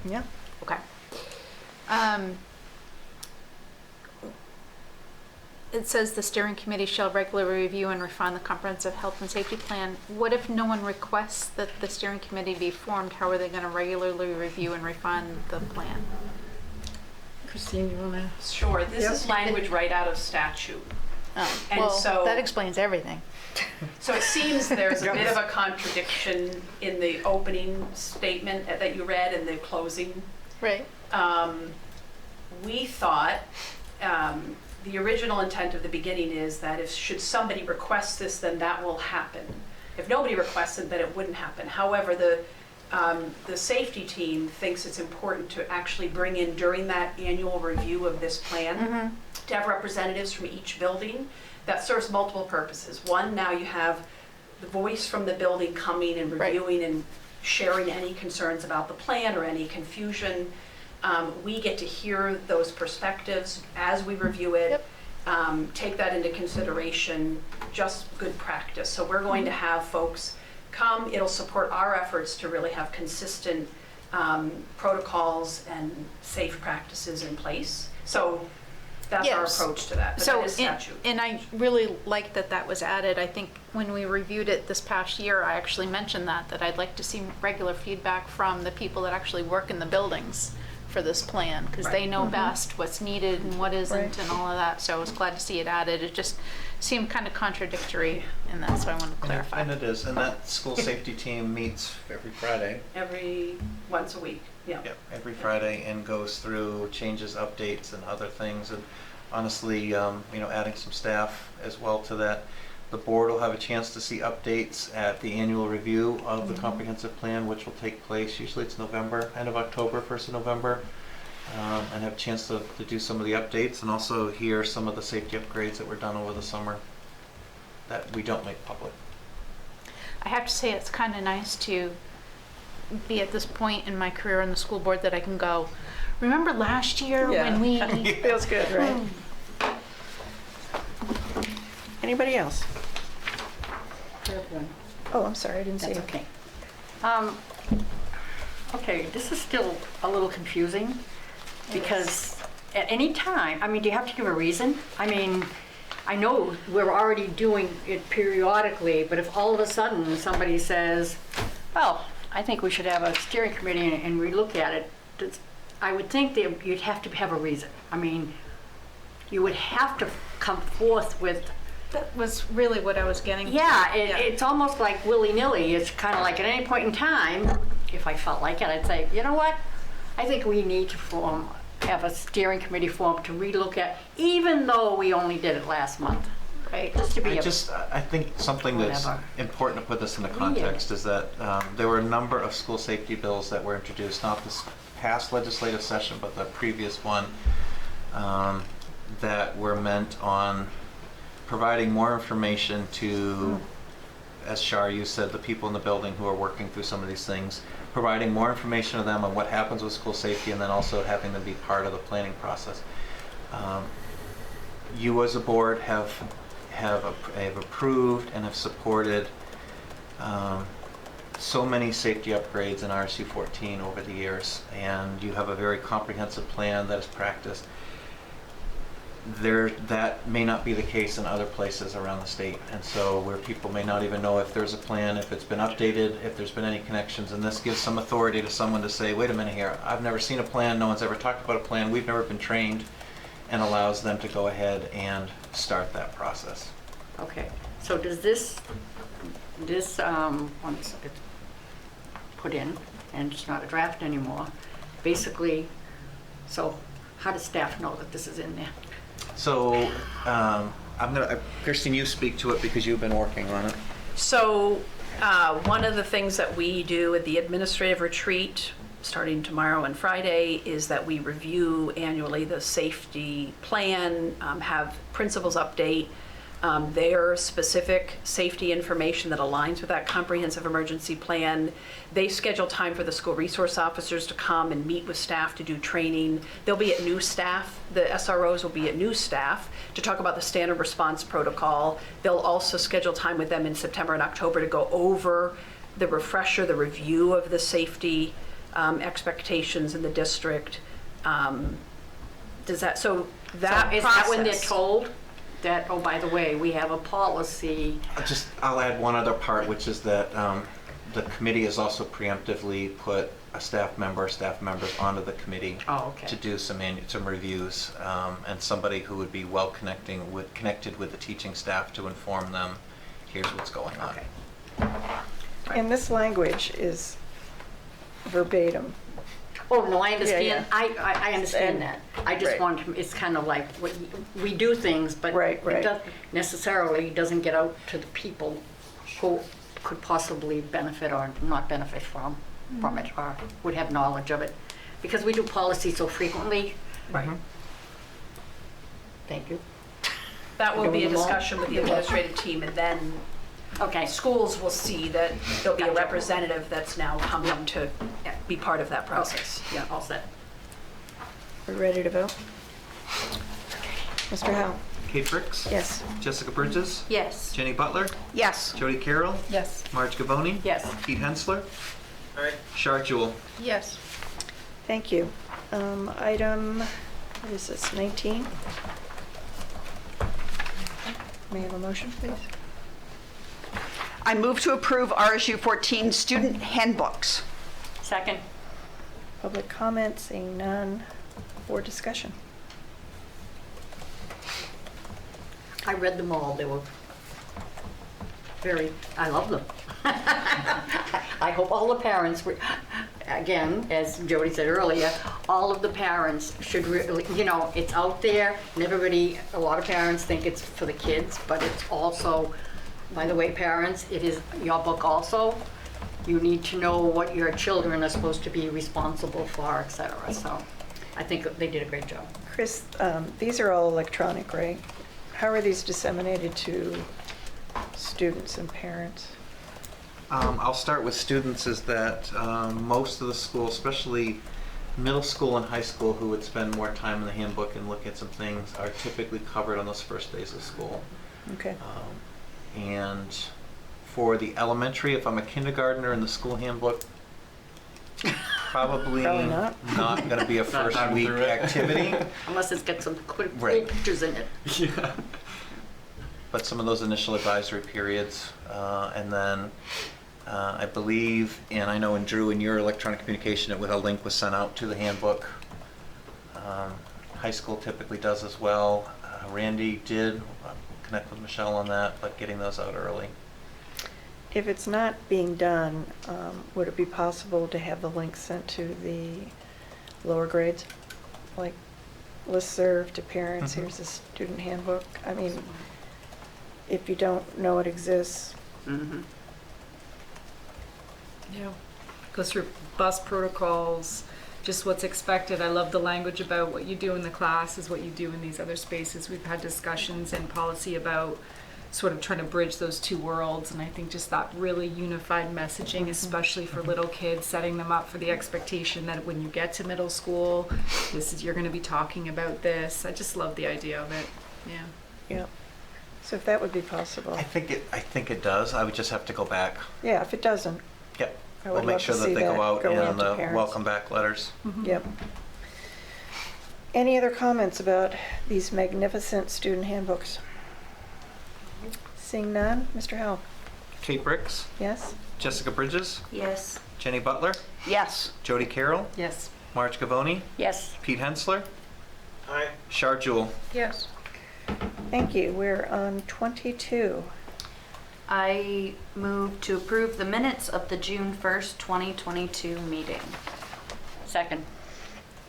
Yeah. Okay. It says the steering committee shall regularly review and refine the comprehensive health and safety plan. What if no one requests that the steering committee be formed? How are they going to regularly review and refine the plan? Christine, you want to? Sure, this is language right out of statute. And so that explains everything. So it seems there's a bit of a contradiction in the opening statement that you read and the closing. Right. We thought the original intent of the beginning is that should somebody request this, then that will happen. If nobody requests it, then it wouldn't happen. However, the safety team thinks it's important to actually bring in during that annual review of this plan, to have representatives from each building. That serves multiple purposes. One, now you have the voice from the building coming and reviewing and sharing any concerns about the plan or any confusion. We get to hear those perspectives as we review it, take that into consideration, just good practice. So we're going to have folks come. It'll support our efforts to really have consistent protocols and safe practices in place. So that's our Yes. approach to that. But So, that is statute. and I really like that that was added. I think when we reviewed it this past year, I actually mentioned that I'd like to see regular feedback from the people that actually work in the buildings for this plan, because they know best what's needed and what isn't and all of that. So I was glad to see it added. It just seemed kind of contradictory in that, so I wanted to clarify. And it is, and that school safety team meets every Friday. Once a week, yeah. Yep, every Friday, and goes through changes, updates, and other things. And honestly, adding some staff as well to that. The board will have a chance to see updates at the annual review of the comprehensive plan, which will take place, usually it's November, end of October, 1st of November, and have a chance to do some of the updates and also hear some of the safety upgrades that were done over the summer that we don't make public. I have to say, it's kind of nice to be at this point in my career in the school board that I can go, remember last year when we... Feels good, right? Anybody else? Oh, I'm sorry, I didn't see That's you. okay. Okay, this is still a little confusing because at any time, I mean, do you have to give a reason? I mean, I know we're already doing it periodically, but if all of a sudden somebody says, well, I think we should have a steering committee and relook at it, I would think that you'd have to have a reason. I mean, you would have to come forth with. That was really what I was getting to. Yeah, it's almost like willy-nilly. It's kind of like at any point in time, if I felt like it, I'd say, you know what? I think we need to have a steering committee formed to relook at, even though we only did it last month. Right? Just to be I think something that's Whatever. important to put this into context is that there were a number of school safety bills that were introduced, not this past legislative session, but the previous one, that were meant on providing more information to, as Shar, you said, the people in the building who are working through some of these things, providing more information to them on what happens with school safety, and then also having them be part of the planning process. You as a board have approved and have supported so many safety upgrades in RSU 14 over the years, and you have a very comprehensive plan that is practiced. That may not be the case in other places around the state, and so where people may not even know if there's a plan, if it's been updated, if there's been any connections, and this gives some authority to someone to say, wait a minute here, I've never seen a plan, no one's ever talked about a plan, we've never been trained, and allows them to go ahead and start that process. Okay, so does this, once it's put in, and it's not a draft anymore, basically, so how does staff know that this is in there? So, Kirsten, you speak to it because you've been working on it. So one of the things that we do at the administrative retreat, starting tomorrow and Friday, is that we review annually the safety plan, have principals update their specific safety information that aligns with that comprehensive emergency plan. They schedule time for the school resource officers to come and meet with staff to do training. They'll be at new staff. The SROs will be at new staff to talk about the standard response protocol. They'll also schedule time with them in September and October to go over the refresher, the review of the safety expectations in the district. Is that process, when they're told that, oh, by the way, we have a policy? I'll add one other part, which is that the committee has also preemptively put a staff members onto the committee to do some reviews, and somebody who would be well connected with the teaching staff to inform them, here's what's going on. And this language is verbatim. Oh, no, I understand. Yeah. I understand that. I just want to, it's kind of like, we do things, but it doesn't get out to the people who could possibly benefit or not benefit from it, or would have knowledge of it. Because we do policy so frequently. Right. Thank you. That will be a Doing them all? discussion with the administrative team, and then Okay. schools will see that there'll be a Gotcha. representative that's now coming to be part of that process. Yeah, all set. We're ready to vote? Mr. Howell? Kate Bricks? Yes. Jessica Bridges? Yes. Jenny Butler? Yes. Jody Carroll? Yes. Marge Gavoni? Yes. Pete Hensler? Aye. Char Jewel? Yes. Thank you. Item, what is this, 19? May I have a motion, please? I move to approve RSU 14 student handbooks. Second. Public comment, seeing none. Board discussion. I read them all. They were I love them. I hope all the parents, again, as Jody said earlier, all of the parents should really, it's out there, and a lot of parents think it's for the kids, but it's also, by the way, parents, it is your book also. You need to know what your children are supposed to be responsible for, et cetera. So I think they did a great job. Chris, these are all electronic, right? How are these disseminated to students and parents? I'll start with students is that most of the schools, especially middle school and high school, who would spend more time in the handbook and look at some things, are typically covered on those first days of school. Okay. And for the elementary, if I'm a kindergartner in the school handbook, probably not. going to be a first diving week through it. activity. Unless it's got some cool Right. pictures in it. Yeah. But some of those initial advisory periods, and then I believe, and I know in Drew, in your electronic communication, a link was sent out to the handbook. High school typically does as well. Randy did connect with Michelle on that, but getting those out early. If it's not being done, would it be possible to have the link sent to the lower grades? Like listserv to parents, Mhm. here's the student handbook? I mean, if you don't know it exists, Mm-hmm. Yeah. Goes through bus protocols, just what's expected. I love the language about what you do in the class is what you do in these other spaces. We've had discussions in policy about sort of trying to bridge those two worlds, and I think just that really unified messaging, especially for little kids, setting them up for the expectation that when you get to middle school, you're going to be talking about this. I just love the idea of it. Yeah. yeah. So if that would be possible. I think it does. I would just have to go back. Yeah, if it doesn't, Yep. I We'll would make love sure to that see they that go out go in out to the parents. welcome back letters. Yep. Any other comments about these magnificent student handbooks? Seeing none, Mr. Howell? Kate Bricks, Yes? Jessica Bridges, Yes. Jenny Butler, Yes. Jody Carroll, Yes. Marge Gavoni, Yes. Pete Hensler, Aye. Char Jewel. Yes. Thank you. We're on 22. I move to approve the minutes of the June 1st, 2022 meeting. Second.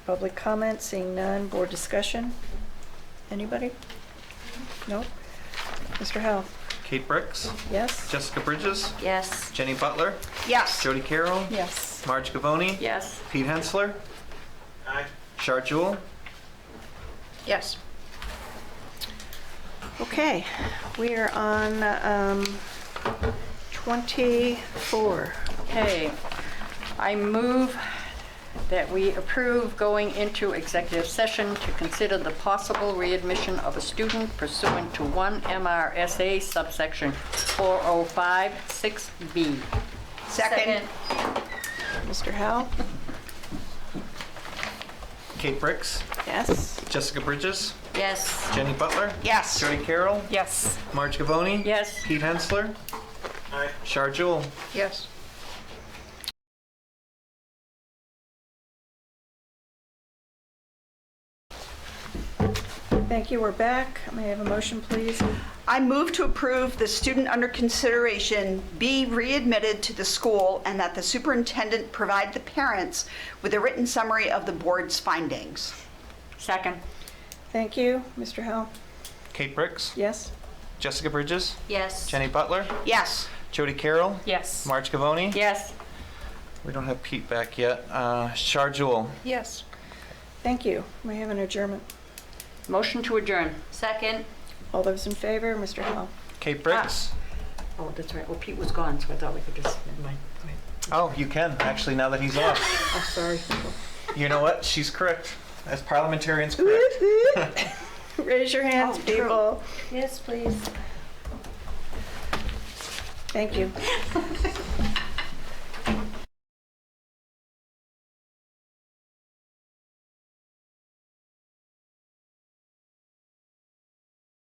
Public comment, seeing none. Board discussion? Anybody? No? Mr. Howell? Kate Bricks, Yes? Jessica Bridges, Yes. Jenny Butler, Yes. Jody Carroll, Yes. Marge Gavoni, Yes. Pete Hensler, Aye. Char Jewel. Yes. Okay, we are on 24. Okay. I move that we approve going into executive session to consider the possible readmission of a student pursuant to 1 MRSA subsection 4056B. Second. Mr. Howell? Kate Bricks, Yes? Jessica Bridges, Yes. Jenny Butler, Yes. Jody Carroll, Yes. Marge Gavoni, Yes. Pete Hensler, Aye. Char Jewel. Yes. Thank you. We're back. May I have a motion, please? I move to approve the student under consideration be readmitted to the school and that the superintendent provide the parents with a written summary of the board's findings. Second. Thank you. Mr. Howell? Kate Bricks, Yes? Jessica Bridges, Yes. Jenny Butler, Yes. Jody Carroll, Yes. Marge Gavoni. Yes. We don't have Pete back yet. Char Jewel. Yes. Thank you. May I have an adjournment? Motion to adjourn. Second. All those in favor, Mr. Howell? Kate Briggs? Oh, that's right. Well, Pete was gone, so I thought we could just, never mind. Go ahead. Oh, you can, actually, now that he's off. Oh, sorry. You know what? She's correct. As parliamentarians, correct. Raise your hands, Oh, true. people. Yes, please. Thank you.